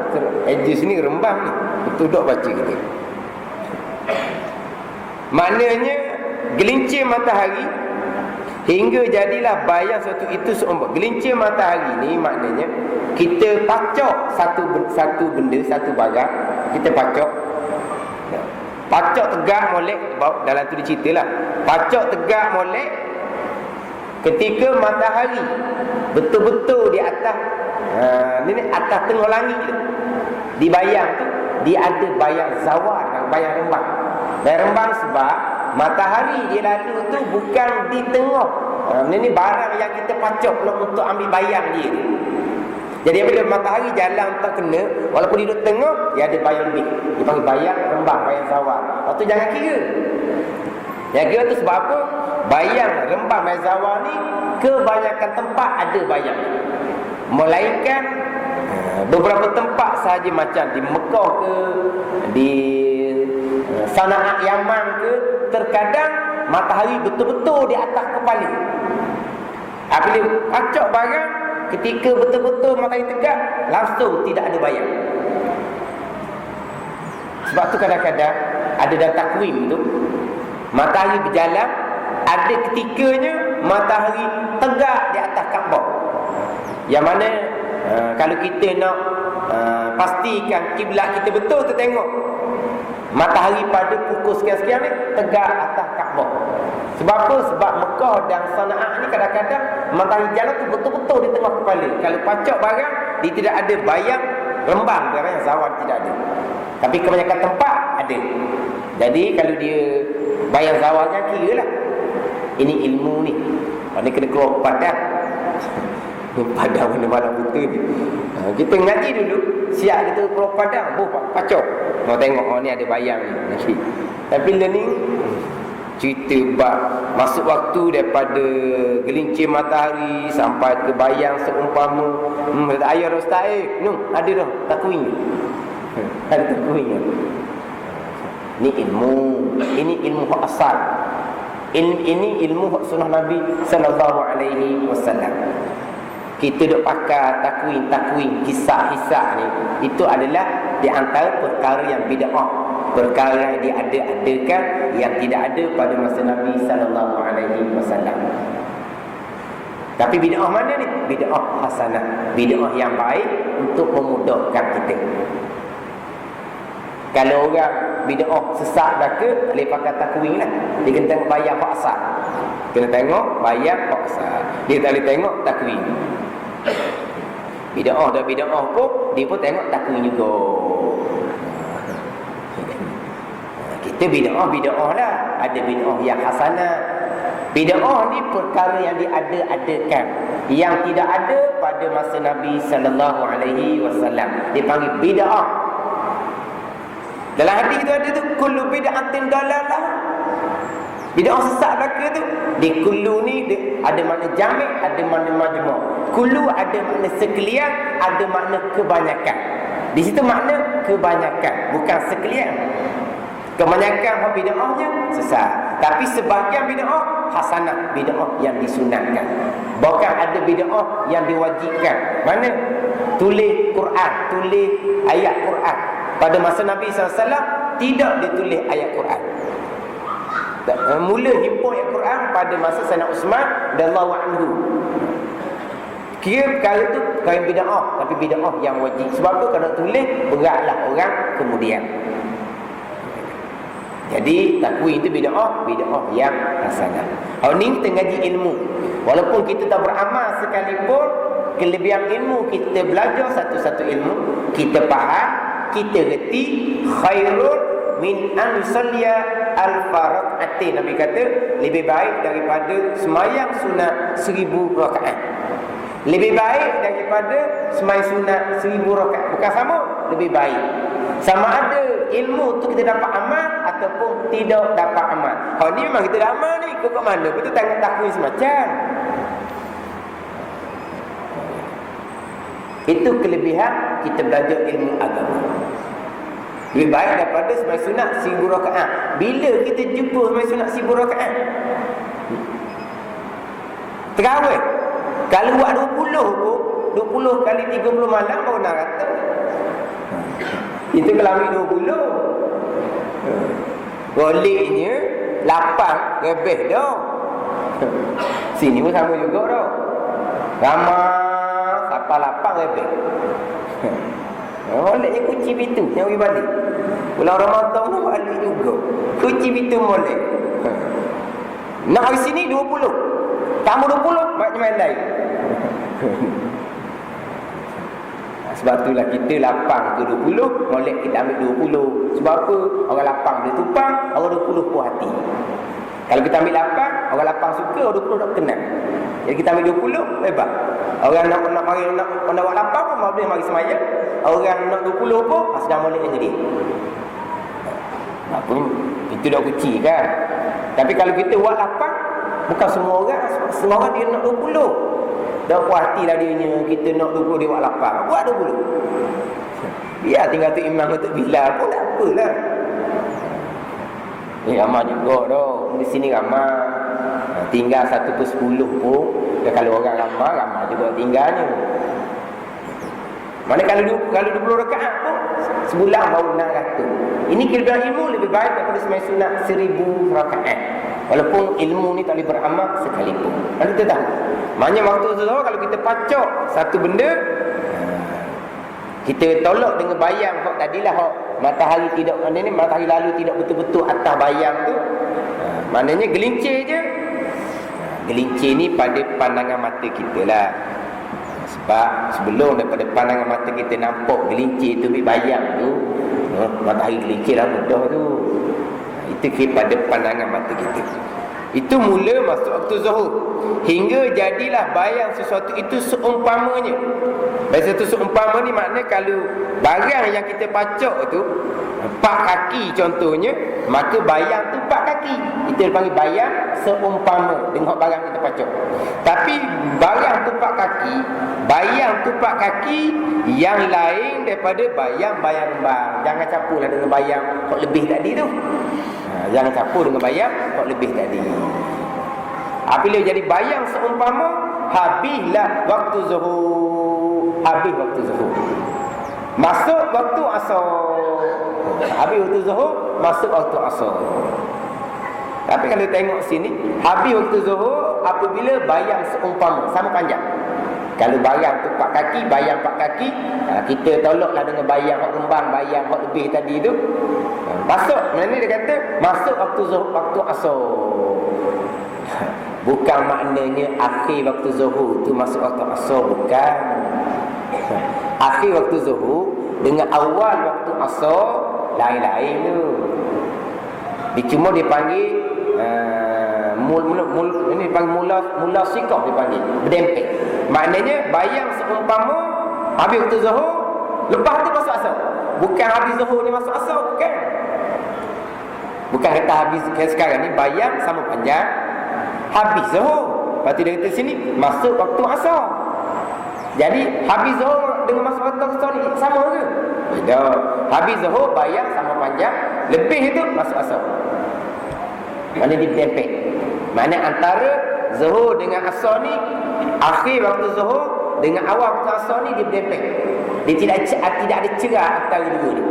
Edis ni rembang ni. Betul dok baca kita. Maknanya gelincir matahari hingga jadilah bayang suatu itu seumpama. Gelincir matahari ni maknanya kita pacok satu benda, satu barang, kita pacok. Pacok tegak molek, dalam tu diceritalah. Pacok tegak molek ketika matahari betul-betul di atas ni atas tengah langit tu. Di bayang tu dia ada bayang zawal dengan bayang rembang. Bayang rembang sebab matahari dia lalu tu bukan di tengah. Ni barang yang kita pacok untuk ambil bayang dia tu. Jadi apabila matahari jalan tak kena, walaupun dia duduk tengah, dia ada bayang lebih. Dia panggil bayang rembang, bayang zawal. Lepas tu jangan kira. Yang kira tu sebab apa? Bayang rembang, bayang zawal ni kebanyakan tempat ada bayang. Melainkan beberapa tempat sahaja, macam di Mekah ke, di Sana'a Yaman ke, terkadang matahari betul-betul di atas kepala. Apabila pacok barang, ketika betul-betul matahari tegak, langsung tidak ada bayang. Sebab tu kadang-kadang ada dalam takwim tu, matahari berjalan, ada ketikanya matahari tegak di atas Kaabah. Yang mana kalau kita nak pastikan kiblat kita betul tertengok, matahari pada pukul sekian-sekian ni tegak atas Kaabah. Sebab apa? Sebab Mekah dan Sana'a ni kadang-kadang matahari jalan tu betul-betul di tengah kepala. Kalau pacok barang, dia tidak ada bayang rembang, barang yang zawal tidak ada. Tapi kebanyakan tempat ada. Jadi kalau dia bayang zawalnya, kira lah ini ilmu ni. Mana kena keluar padang. Padang mana malam buta ni. Kita ngaji dulu, siap kita keluar padang, pacok. Mau tengok, ni ada bayang ni. Tapi learning cerita bab masuk waktu daripada gelincir matahari sampai ke bayang seumpama. Ayah Ustaz, ada dah takwin. Ada takwin. Ini ilmu, ini ilmu asal. Ini ilmu sunnah Nabi sallallahu alaihi wasallam. Kita duk pakai takwin, kisah-kisah ni, itu adalah di antara perkara yang bid'ah, perkara yang diada-adakan, yang tidak ada pada masa Nabi sallallahu alaihi wasallam. Tapi bid'ah mana ni? Bid'ah hasanah, bid'ah yang baik untuk memudahkan kita. Kalau orang bid'ah sesat belaka, boleh pakai takwin lah. Dia kena tengok bayang hak asal. Kena tengok bayang hak asal. Dia tak boleh tengok takwin. Bid'ah dah bid'ah pun, dia pun tengok takwin juga. Kita bid'ah lah. Ada bid'ah yang hasanah. Bid'ah ni perkara yang diada-adakan, yang tidak ada pada masa Nabi sallallahu alaihi wasallam. Dipanggil bid'ah. Dalam hadis itu ada tu, kullu bid'atin dalalah. Bid'ah sesat belaka tu, di kullu ni ada makna jami', ada makna majmu'. Kullu ada makna sekalian, ada makna kebanyakan. Di situ makna kebanyakan, bukan sekalian. Kebanyakan hak bid'ahnya sesat, tapi sebahagian bid'ah hasanah, bid'ah yang disunatkan. Bahkan ada bid'ah yang diwajibkan. Mana? Tulis Quran, tulis ayat Quran. Pada masa Nabi SAW tidak ditulis ayat Quran. Mula himpun ayat Quran pada masa Sayyidina Uthman radhiyallahu anhu. Kira perkara tu perkara bid'ah, tapi bid'ah yang wajib. Sebab apa? Kalau tulis beratlah orang kemudian. Jadi takwin itu bid'ah yang hasanah. Kalau ni kita ngaji ilmu, walaupun kita tak beramal sekalipun, kelebihan ilmu kita belajar satu-satu ilmu, kita faham, kita reti, khairun min an yusalliya al-faraqatin. Nabi kata lebih baik daripada semayang sunat 1000 rakaat. Lebih baik daripada semayang sunat 1000 rakaat. Bukan sama, lebih baik. Sama ada ilmu tu kita dapat amal ataupun tidak dapat amal. Kalau ni memang kita dah amal ni, ke mana? Betul tengok takwin semacam. Itu kelebihan kita belajar ilmu agama. Lebih baik daripada sembahyang sunat 1000 rakaat. Bila kita jumpa sembahyang sunat 1000 rakaat? Terawih. Kalau buat 20 pun, 20 kali 30 malam baru 600. Itu kalau ambil 20. Goliknya 8 lebih dah. Sini pun sama juga dah. Ramah sampai 8 lebih. Moleknya kunci pintu yang pergi balik. Bulan Ramadan tu balik juga. Kunci pintu molek. Nak hari sini 20. Tambah 20 macam lain. Sebab itulah kita lapang ke 20, molek kita ambil 20. Sebab apa? Orang lapang boleh tupang, orang 20 puas hati. Kalau kita ambil lapang, orang lapang suka, orang 20 tak kenal. Jadi kita ambil 20, bebas. Orang nak mari nak buat lapang pun boleh mari semayang. Orang nak 20 pun sedang molek dengan dia. Apa itu dah kecil kan. Tapi kalau kita buat lapang, bukan semua orang dia nak 20. Dah puas hati lah dianya. Kita nak 20 dia buat lapang. Buat 20. Biar tinggal tu imam untuk bila pun tak apalah. Ni ramah juga dah. Di sini ramah. Tinggal 1/10 pun. Kalau orang ramah juga tinggalnya. Mana kalau 20 rakaat pun sebulan baru 600. Ini kelebihan ilmu lebih baik daripada sembahyang sunat 1000 rakaat. Walaupun ilmu ni tak boleh beramal sekalipun. Kalau kita tahu. Maknanya waktu zuhur kalau kita pacak satu benda, kita tolak dengan bayang hak tadilah hak matahari tidak, maknanya matahari lalu tidak betul-betul atas bayang tu. Maknanya gelincir je. Gelincir ni pada pandangan mata kita lah. Sebab sebelum daripada pandangan mata kita nampak gelincir tu ambil bayang tu, matahari gelincir lah mudah tu. Itu kepada pandangan mata kita. Itu mula masuk waktu zuhur. Hingga jadilah bayang sesuatu itu seumpamanya. Bayang sesuatu seumpama ni maknanya kalau barang yang kita pacak tu 4 kaki contohnya, maka bayang tu 4 kaki. Itu dipanggil bayang seumpama dengan barang kita pacak. Tapi barang tu 4 kaki, bayang tu 4 kaki yang lain daripada bayang-bayang rembang. Jangan campurlah dengan bayang hak lebih tadi tu. Jangan campur dengan bayang hak lebih tadi. Apabila jadi bayang seumpama, habislah waktu zuhur. Habis waktu zuhur. Masuk waktu asar. Habis waktu zuhur, masuk waktu asar. Tapi kalau tengok sini, habis waktu zuhur apabila bayang seumpama, sama panjang. Kalau bayang tu 4 kaki, bayang 4 kaki, kita tolaklah dengan bayang hak rembang, bayang hak lebih tadi tu. Masuk, mana dia kata masuk waktu zuhur, waktu asar. Bukan maknanya akhir waktu zuhur tu masuk waktu asar, bukan. Akhir waktu zuhur dengan awal waktu asar lain-lain tu. Dia cuma dipanggil ini dipanggil mula sikah, dipanggil berdempet. Maknanya bayang seumpama habis waktu zuhur, lepas tu masuk asar. Bukan habis zuhur ni masuk asar, bukan. Bukan kata habis sekarang ni bayang sama panjang habis zuhur. Lepas tu dia kata sini masuk waktu asar. Jadi habis zuhur dengan masuk waktu asar ni sama ke? Beda. Habis zuhur bayang sama panjang, lebih itu masuk asar. Mana dia berdempet. Mana antara zuhur dengan asar ni, akhir waktu zuhur dengan awal waktu asar ni dia berdempet. Dia tidak ada cerah antara dua ni.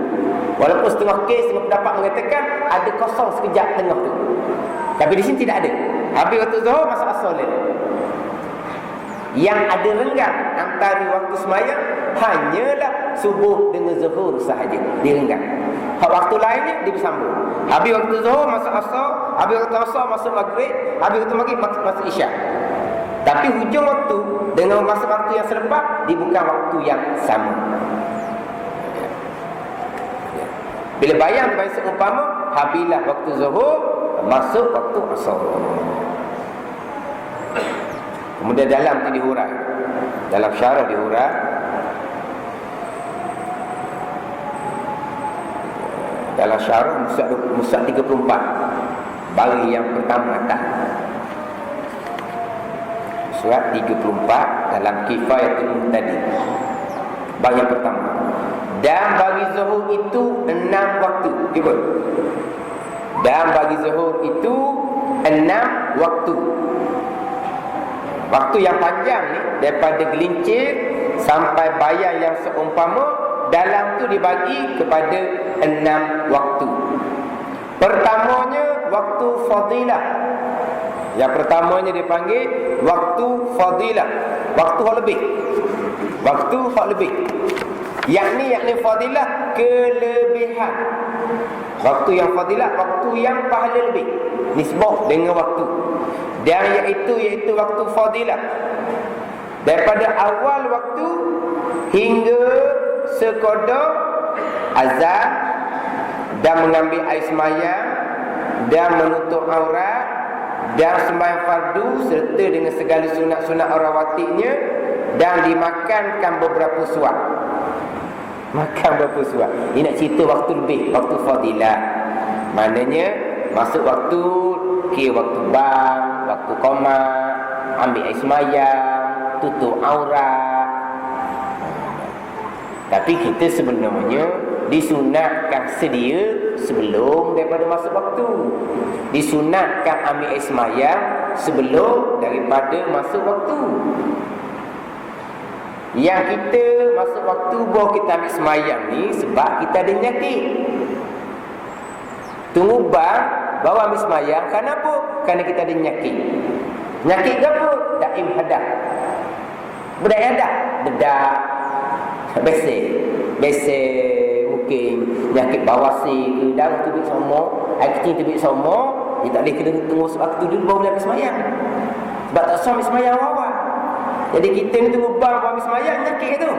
Walaupun setengah kes, setengah pendapat mengatakan ada kosong sekejap tengah tu. Tapi di sini tidak ada. Habis waktu zuhur masuk asar lain. Yang ada renggang antara waktu semayang hanyalah subuh dengan zuhur sahaja, direnggang. Waktu lainnya dia bersambung. Habis waktu zuhur masuk asar, habis waktu asar masuk maghrib, habis waktu maghrib masuk isyak. Tapi hujung waktu dengan masa waktu yang selepas dia bukan waktu yang sama. Bila bayang seumpama habislah waktu zuhur, masuk waktu asar. Kemudian dalam tu dihurai, dalam syarah dihurai, dalam syarah Musad 34 baris yang pertama atas. Surat 34 dalam Kifayatul Muhtadi baris yang pertama. Dan bagi zuhur itu 6 waktu. Cuba. Dan bagi zuhur itu 6 waktu. Waktu yang panjang ni, daripada gelincir sampai bayang yang seumpama, dalam tu dibagi kepada 6 waktu. Pertamanya waktu fadilah. Yang pertamanya dipanggil waktu fadilah, waktu hak lebih. Waktu hak lebih. Yakni fadilah kelebihan. Waktu yang fadilah, waktu yang pahala lebih. Nisbah dengan waktu. Dan iaitu waktu fadilah. Daripada awal waktu hingga sekadar azan dan mengambil air semayang dan menutup aurat dan sembahyang fardu serta dengan segala sunat-sunat rawatibnya, dan dimakankan beberapa suap. Makan beberapa suap. Ini nak cerita waktu lebih, waktu fadilah. Maknanya masuk waktu waktu bang, waktu koma, ambil air semayang, tutup aurat. Tapi kita sebenarnya disunatkan sedia sebelum daripada masuk waktu. Disunatkan ambil air semayang sebelum daripada masuk waktu. Yang kita masuk waktu baru kita ambil semayang ni sebab kita ada nyakit. Tunggu bang baru ambil semayang. Kenapa? Kerana kita ada nyakit. Nyakit ke apa? Daim hadah. Berdaya hadah. Dedak. Besek mungkin nyakit bawasir ke, darah tubik somok, air kecil tubik somok. Dia tak boleh kena tunggu waktu dulu baru boleh ambil semayang. Sebab tak usah ambil semayang awal. Jadi kita ni tunggu bang baru ambil semayang, nyakit tu.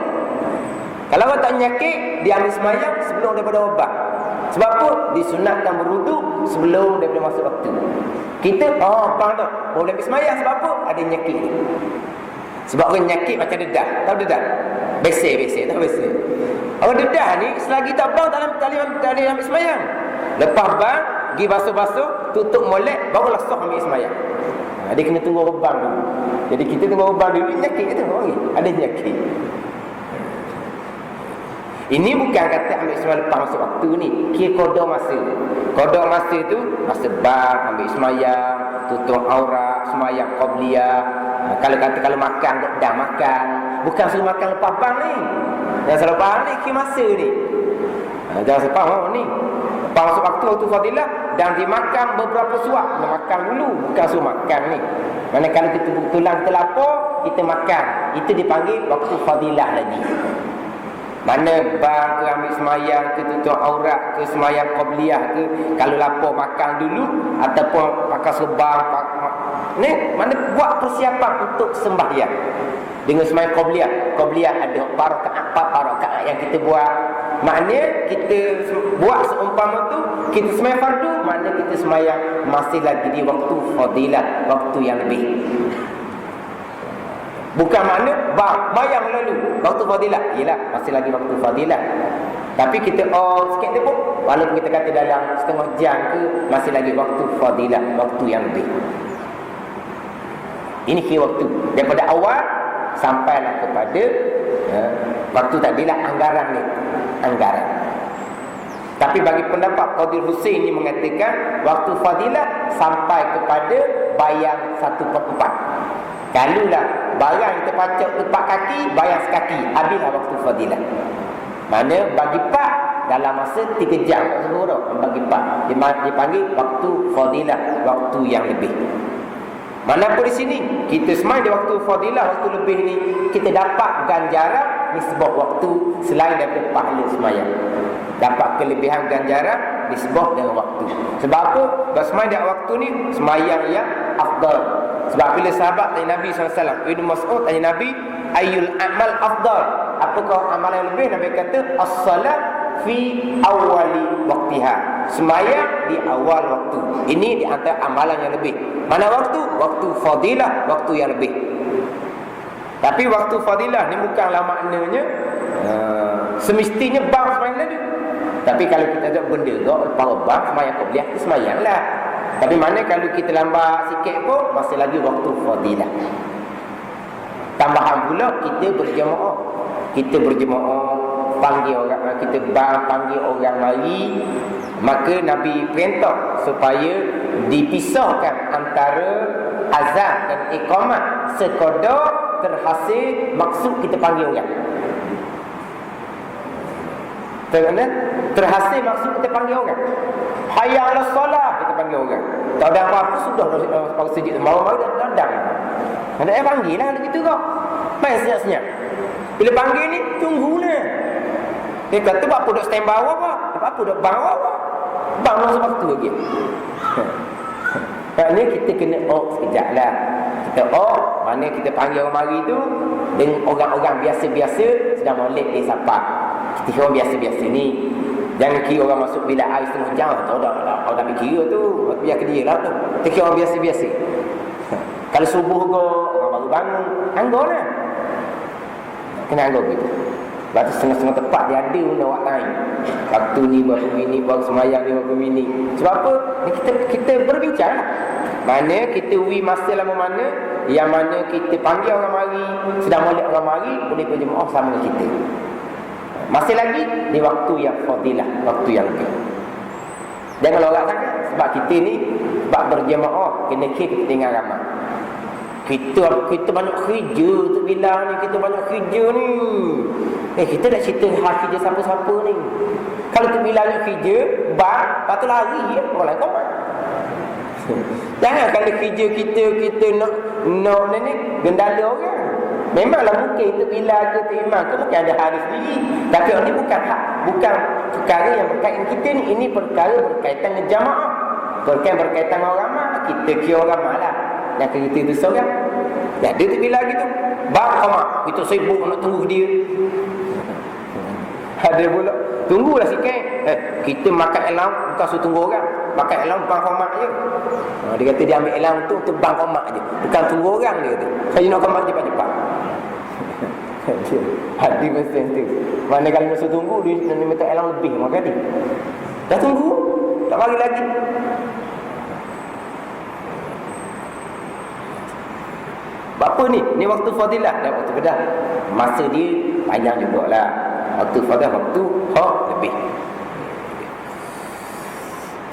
Kalau orang tak nyakit, dia ambil semayang sebelum daripada obat. Sebab apa? Disunatkan berwuduk sebelum daripada masuk waktu. Kita, bang tu baru ambil semayang. Sebab apa? Ada nyakit. Sebab orang nyakit macam dedah. Tahu dedah? Besek, tak besek. Orang dedah ni selagi tak bang tak boleh ambil semayang. Lepas bang, pergi basuh-basuh, tutup molek, barulah sah ambil semayang. Dia kena tunggu rebang dulu. Jadi kita tunggu rebang dulu, nyakit tu ada nyakit. Ini bukan kata ambil semayang lepas masuk waktu ni. Kira kodok masa. Kodok masa tu masa bang, ambil semayang, tutup aurat, semayang qabliyah. Kalau makan, dah makan. Bukan suruh makan lepas bang ni. Yang salah faham ni kira masa ni. Jangan sepaham ni. Lepas masuk waktu fadilah dan dimakan beberapa suap. Nak makan dulu, bukan suruh makan ni. Mana kalau kita tulang kita lapar, kita makan. Itu dipanggil waktu fadilah lagi. Mana bang ke ambil semayang ke, tutup aurat ke, semayang qabliyah ke, kalau lapar makan dulu ataupun pakai sebang ni, mana buat persiapan untuk sembahyang. Dengan semayang qabliyah ada 4 rakaat yang kita buat. Maknanya kita buat seumpama tu kita semayang fardu, maknanya kita semayang masih lagi di waktu fadilah, waktu yang lebih. Bukan makna bayang lalu waktu fadilah. Yelah, masih lagi waktu fadilah. Tapi kita sikit tu pun, walaupun kita kata dalam setengah jam ke, masih lagi waktu fadilah, waktu yang lebih. Ini kira waktu daripada awal sampailah kepada waktu tadilah anggaran ni. Anggaran. Tapi bagi pendapat Qadir Hussein ni mengatakan waktu fadilah sampai kepada bayang 1/4. Kalulah barang kita pacak tepat kaki, bayang sekaki, habislah waktu fadilah. Mana bagi pak dalam masa 3 jam semua bagi pak. Dia panggil waktu fadilah, waktu yang lebih. Mana pun di sini kita semai di waktu fadilah, waktu lebih ni kita dapat ganjaran nisbah waktu selain daripada pahala semayang. Dapat kelebihan ganjaran nisbah dengan waktu. Sebab apa? Sebab semai di waktu ni semayang yang afdal. Sebab bila sahabat tanya Nabi SAW, Ibn Mas'ud tanya Nabi, ayyul amal afdal? Apakah amalan yang lebih? Nabi kata as-salat fi awali waktiha. Semayang di awal waktu. Ini di antara amalan yang lebih. Mana waktu? Waktu fadilah, waktu yang lebih. Tapi waktu fadilah ni bukanlah maknanya semestinya bang semayang tadi. Tapi kalau kita ada benda kalau bang semayang kau boleh, semayanglah. Tapi mana kalau kita lambat sikit pun masih lagi waktu fadilah. Tambahan pula kita berjemaah. Kita berjemaah, panggil orang, kita panggil orang mari, maka Nabi perintah supaya dipisahkan antara azan dan iqamah sekadar terhasil maksud kita panggil orang. Terhasil maksud kita panggil orang. Hayya 'alas solah, kita panggil orang. Tak ada apa-apa sudah pada sejid malam-malam dah datang. Ada yang panggil lah gitu kau. Main senyap-senyap. Bila panggil ni tunggulah. Dia kata apa duk stand bawah apa? Apa duk bawah apa? Bang masa waktu lagi. Maknanya kita kena sekejap lah. Kita mana kita panggil orang mari tu dengan orang-orang biasa-biasa sedang molek dia sapa. Kita orang biasa-biasa ni. Jangan kira orang masuk bilik air setengah jam. Tak ada. Orang tak kira tu. Biar ke dia lah tu. Kita kira orang biasa-biasa. Kalau subuh ke, orang baru bangun, anggur lah. Kena anggur gitu. Lepas tu setengah-setengah tepat dia ada benda waktu lain. Waktu ni berapa minit, waktu semayang ni berapa minit. Sebab apa? Kita berbincang lah. Mana kita masa lama mana, yang mana kita panggil orang mari, sedang molek orang mari, boleh berjemaah sama dengan kita. Masih lagi di waktu yang fadilah, waktu yang lebih. Jangan lorak sangat. Sebab kita ni, sebab berjemaah, kena kita tinggal ramai. Kita banyak kerja tu bilang ni, kita banyak kerja ni. Kita dah cerita hak kerja siapa-siapa ni. Kalau tu bilang kerja, lepas tu lari ya, orang lain komat. Jangan kalau kerja kita nak ni gendala orang. Memanglah mungkin tu bilang ke tu imam ke mungkin ada hari sendiri. Tapi ini bukan hak, bukan perkara yang berkaitan kita ni. Ini perkara berkaitan dengan jamaah. Berkaitan dengan orang ramai. Kita kira orang ramai lah. Yang kita itu seorang. Jadi tu bilang gitu. Bang komak, kita sibuk nak tunggu dia. Ada pula tunggulah sikit. Kita makan elam bukan suruh tunggu orang. Makan elam bang komak je. Dia kata dia ambil elam tu untuk bang komak je. Bukan tunggu orang dia kata. Saya nak komak cepat-cepat. Hadis macam tu. Mana kalau masa tunggu dia minta elam lebih maka dia. Dah tunggu, tak mari lagi. Apa ni? Ni waktu fadilah dan waktu kedah. Masa dia panjang jugalah. Waktu fadilah, waktu lebih.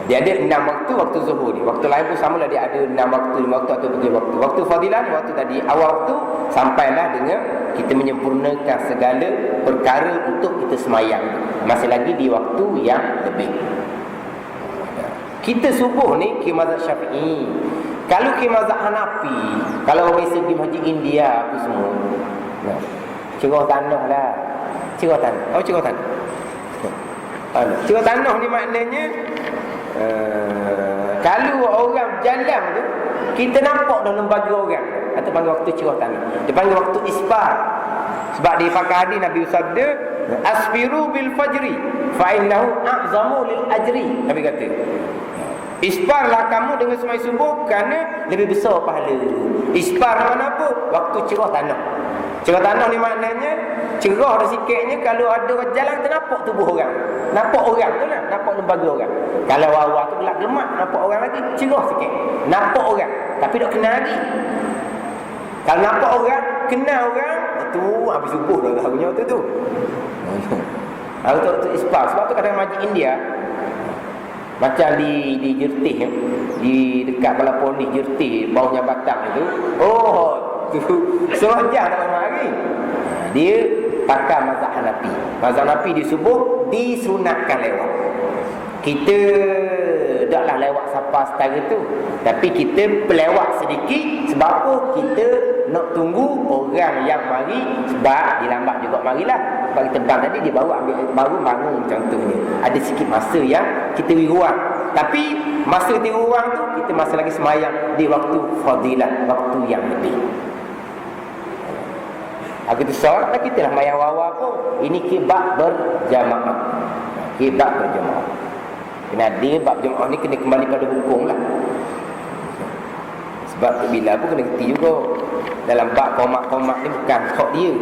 Dia ada 6 waktu zuhur ni. Waktu lain pun samalah, dia ada 6 waktu, 5 waktu atau 7 waktu. Waktu fadilah ni waktu tadi awal waktu sampailah dengan kita menyempurnakan segala perkara untuk kita semayang. Masih lagi di waktu yang lebih. Kita subuh ni ke mazhab Syafi'i. Kalau ke mazhab Hanafi, kalau orang pergi masjid India apa semua. Cerah tanah lah. Cerah tanah. Oh, cerah tanah. Cerah tanah ni maknanya kalau orang jalan tu kita nampak dalam baju orang. Atau panggil waktu cerah tanah. Dia panggil waktu isfar. Sebab di pakai hadis Nabi bersabda, asfiru bil fajri fa innahu a'zamu lil ajri. Nabi kata, isparlah kamu dengan semai subuh kerana lebih besar pahala. Ispar mana apa? Waktu cerah tanah. Cerah tanah ni maknanya cerah dah sikitnya kalau ada orang jalan ternampak tubuh orang. Nampak orang tu lah, nampak lembaga orang. Kalau awal tu gelap lemak, nampak orang lagi, cerah sikit. Nampak orang, tapi tak kenal lagi. Kalau nampak orang, kenal orang, tu habis subuh dah lagunya waktu tu. Itu ispar. Sebab tu kadang majlis India macam di Jertih, di dekat Balai Polis Jertih, bawahnya Batang itu. Tu sejak tak lama lagi. Dia pakai mazhab Hanafi. Mazhab Hanafi di subuh disunatkan lewat. Kita taklah lewat siapa setara tu. Tapi kita pelewat sedikit. Sebab apa? Kita nak tunggu orang yang mari. Sebab dia lambat juga marilah. Sebab kita bang tadi dia baru bangun contohnya. Ada sikit masa yang kita beri ruang. Tapi masa kita ruang tu kita masih lagi semayang di waktu fadilah, waktu yang lebih. Aku tu solat kita lah mayang wawa pun. Ini kibab berjamaah. Kibab berjamaah. Kena ada bab jamaah ni kena kembali pada hukum lah. Sebab bila pun kena kerti juga. Dalam bab komak-komak ni bukan hak dia.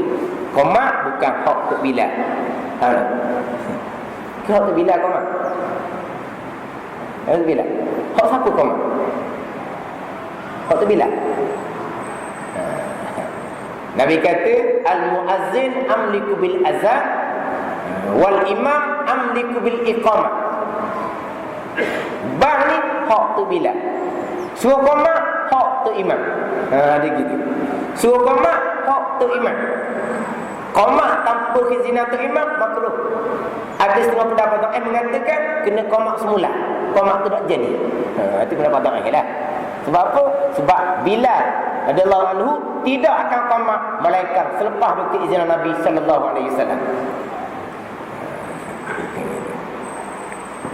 Komak bukan hak Tok Bilal. Hak Tok Bilal komak. Hak Tok Bilal. Hak siapa komak? Hak Tok Bilal. Nabi kata al-muazzin amliku bil azan wal imam amliku bil iqamah. Bang ni hak tu bila. Suruh qomat hak tu imam. Ada gitu. Suruh qomat hak tu imam. Qomat tanpa izin tu imam makruh. Ada setengah pendapat mengatakan kena qomat semula. Qomat tu tak jadi. Itu pendapat lah. Sebab apa? Sebab Bilal radhiyallahu anhu tidak akan qomat melainkan selepas keizinan Nabi sallallahu alaihi wasallam.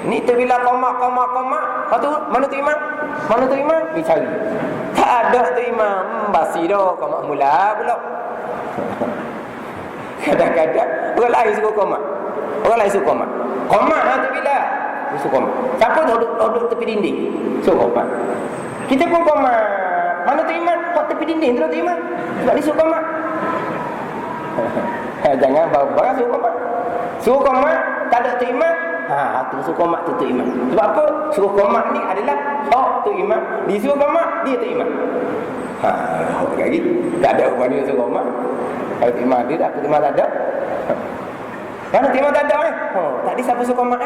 Ini terbilang qomat. Lepas tu mana tu imam? Mana tu imam? Dicari. Tak ada tu imam. Basi dah qomat mula pula. Kadang-kadang orang lain suruh qomat. Orang lain suruh qomat. Qomat lah terbilang. Suruh qomat. Siapa duduk tepi dinding? Suruh qomat. Kita pun qomat. Mana tu imam? Kok tepi dinding tu imam? Sebab dia suruh qomat. Jangan bawa suruh qomat. Suruh qomat, tak ada tu imam. Tu suruh qomat tu imam. Sebab apa? Suruh qomat ni adalah hak tu imam. Dia suruh qomat, dia tu imam. Lagi tak ada orang dia suruh qomat. Kalau tu imam dia tak, tu imam tak ada. Mana tu imam tak ada tak ada siapa suruh qomat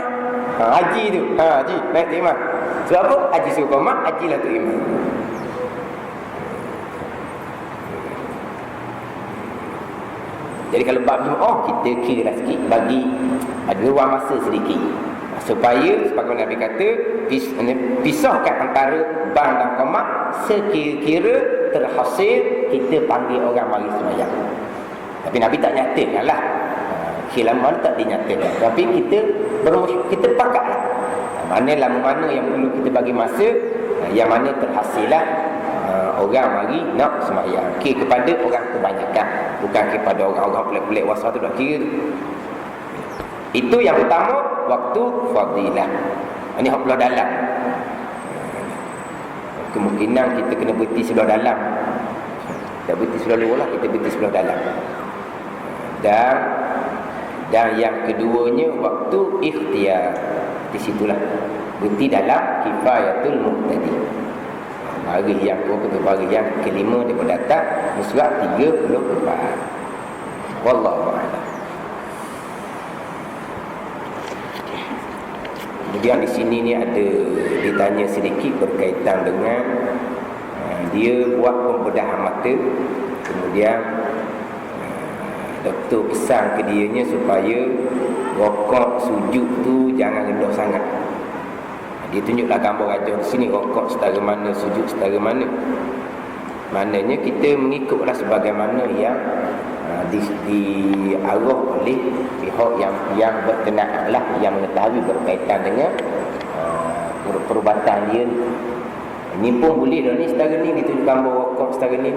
haji tu. Haji naik tu imam. Sebab apa? Haji suruh qomat, hajilah tu imam. Jadi kalau bab Jumaat kita kira sikit, bagi ada ruang masa sedikit supaya sebagaimana Nabi kata pisahkan antara bang dan qomat sekira-kira terhasil kita panggil orang mari sembahyang. Tapi Nabi tak nyatakan lah. Khilaman tak dinyatakan. Tapi kita pakatlah. Mana yang perlu kita bagi masa, yang mana terhasil lah orang mari nak sembahyang. Kepada orang kebanyakan, bukan kepada orang-orang pelik-pelik wasa tu dah kira. Itu yang pertama, waktu fadilah. Ini hak belah dalam. Kemungkinan kita kena berhenti sebelah dalam. Tak berhenti sebelah luar lah, kita berhenti sebelah dalam. Dan yang keduanya waktu ikhtiar. Di situlah berhenti dalam kifayatul muqtadi. Baris yang baris yang kelima daripada atas surat 34. Wallahu a'lam. Kemudian di sini ni ada ditanya sedikit berkaitan dengan dia buat pembedahan mata. Kemudian doktor pesan ke dianya supaya rokok sujud tu jangan rendah sangat. Dia tunjuklah gambar rajah di sini, rokok setara mana, sujud setara mana. Maknanya kita mengikutlah sebagaimana yang diarah oleh pihak yang berkenaan lah, yang mengetahui berkaitan dengan perubatan dia. Ini pun boleh dah ni setara ni, ditunjuk gambar rokok setara ni.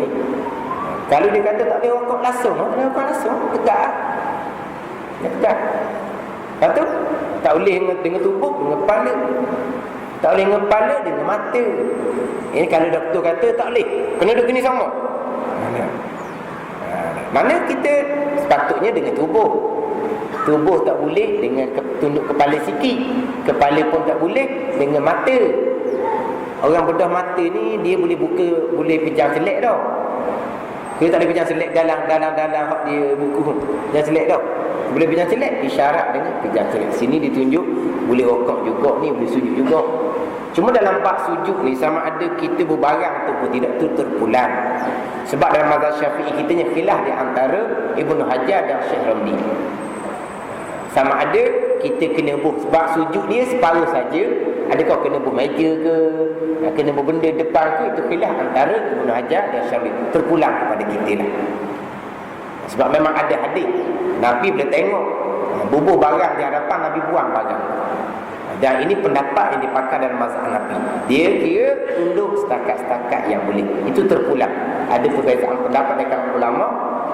Kalau dia kata tak boleh rokok langsung, tak boleh rokok langsung, tegak. Tegak. Lepas tu tak boleh dengan tubuh, dengan kepala. Tak boleh dengan kepala, dengan mata. Ini kalau doktor kata tak boleh, kena duduk ni sama. Mana kita sepatutnya dengan tubuh. Tubuh tak boleh dengan tunduk kepala sikit. Kepala pun tak boleh dengan mata. Orang bedah mata ni dia boleh buka, boleh pejam selek dah. Kita tak boleh pejam selek dalam hak dia buku pun. Pejam selek dah. Boleh pejam selek, isyarat dengan pejam selek. Sini ditunjuk boleh rokok juga ni, boleh sujud juga. Cuma dalam bab sujud ni sama ada kita berbarang ataupun tidak tu terpulang. Sebab dalam mazhab Syafi'i kita ni khilaf di antara Ibnu Hajar dan Syekh Ramli. Sama ada kita kena buh sebab sujud dia separuh saja Adakah kena bermeja ke, kena berbenda depan ke, itu khilaf antara Ibn Hajar dan Syarif. Terpulang kepada kita lah. Sebab memang ada hadis Nabi boleh tengok bubuh barang di hadapan, Nabi buang barang. Dan ini pendapat yang dipakai dalam mazhab Hanafi. Dia kira tunduk setakat-setakat yang boleh. Itu terpulang. Ada perbezaan pendapat dengan ulama,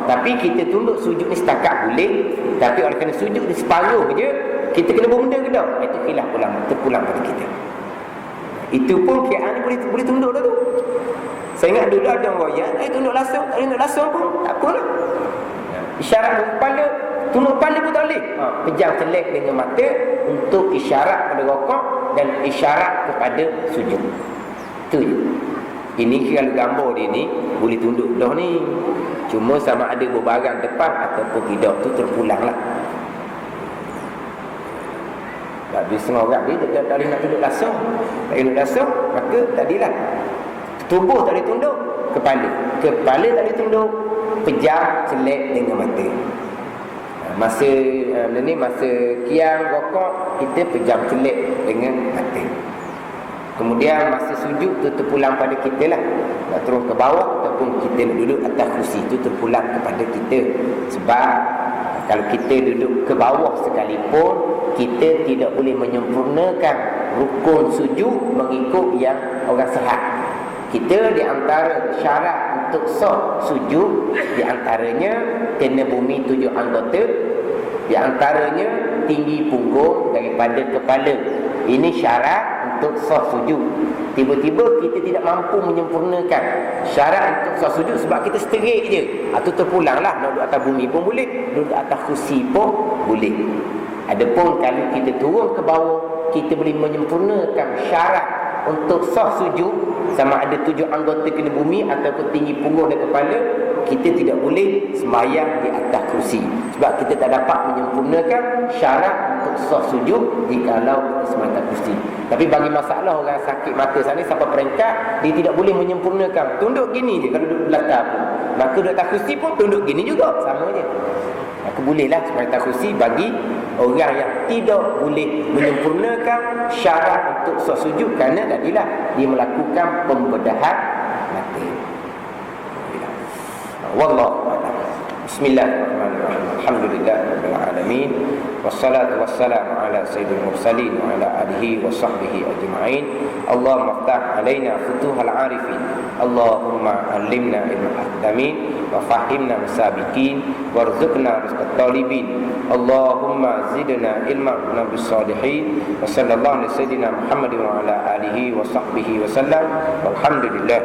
tapi kita tunduk sujud ni setakat boleh. Tapi oleh kerana sujud ni separuh je, kita kena berbenda ke tak? Itu khilaf ulama, terpulang pada kita. Itu pun KL ni boleh tunduk dah tu. Saya ingat dulu ada orang ya, tunduk langsung, tak tunduk langsung pun tak apalah. Isyarat kepala, tunduk kepala pun tak boleh. Pejam celek dengan mata untuk isyarat pada rokok dan isyarat kepada sujud. Itu je. Ini kalau gambar dia ni boleh tunduk dah ni. Cuma sama ada berbarang depan ataupun tidak, tu terpulang lah. Bila setengah orang dia tak boleh nak tunduk langsung. Tak boleh tunduk langsung, maka tadilah tubuh tak boleh tunduk, kepala tak boleh tunduk, pejam celek dengan mata. Masa masa kiam rokok, kita pejam celek dengan mata. Kemudian masa sujud tu terpulang pada kita lah. Nak turun ke bawah ataupun kita nak duduk atas kursi, tu terpulang kepada kita. Sebab kalau kita duduk ke bawah sekalipun, kita tidak boleh menyempurnakan rukun sujud mengikut yang orang sihat. Kita di antara syarat untuk sah sujud, di antaranya kena bumi 7 anggota, di antaranya tinggi punggung daripada kepala. Ini syarat untuk sah sujud. Tiba-tiba kita tidak mampu menyempurnakan syarat untuk sah sujud sebab kita seterik je. Itu terpulanglah. Nak duduk atas bumi pun boleh, duduk atas kursi pun boleh. Adapun kalau kita turun ke bawah, kita boleh menyempurnakan syarat untuk sah sujud, sama ada 7 anggota kena bumi ataupun tinggi punggung dan kepala, kita tidak boleh sembahyang di atas kursi sebab kita tak dapat menyempurnakan syarat untuk sah sujud jikalau kita sembahyang atas kursi. Tapi bagi masalah orang sakit mata sana sampai peringkat dia tidak boleh menyempurnakan, tunduk gini je kalau duduk belakang pun, maka duduk atas kursi pun tunduk gini juga, sama je. Maka bolehlah sembahyang atas kursi bagi orang yang tidak boleh menyempurnakan syarat untuk sah sujud kerana tadilah dia melakukan pembedahan mata. Wallahu a'lam. Bismillahirrahmanirrahim. Alhamdulillahirabbil alamin. Wassalatu wassalamu ala sayyidil mursalin wa ala alihi wa sahbihi ajma'in. Allahumma iftah alaina futuhal arifin. Allahumma allimna ilmal ahdamin wa fahimna masabiqin warzuqna rizqat talibin. Allahumma zidna ilman nabis salihin. Wa sallallahu alaihi sayyidina Muhammadin wa ala alihi wa sahbihi wa sallam. Walhamdulillah.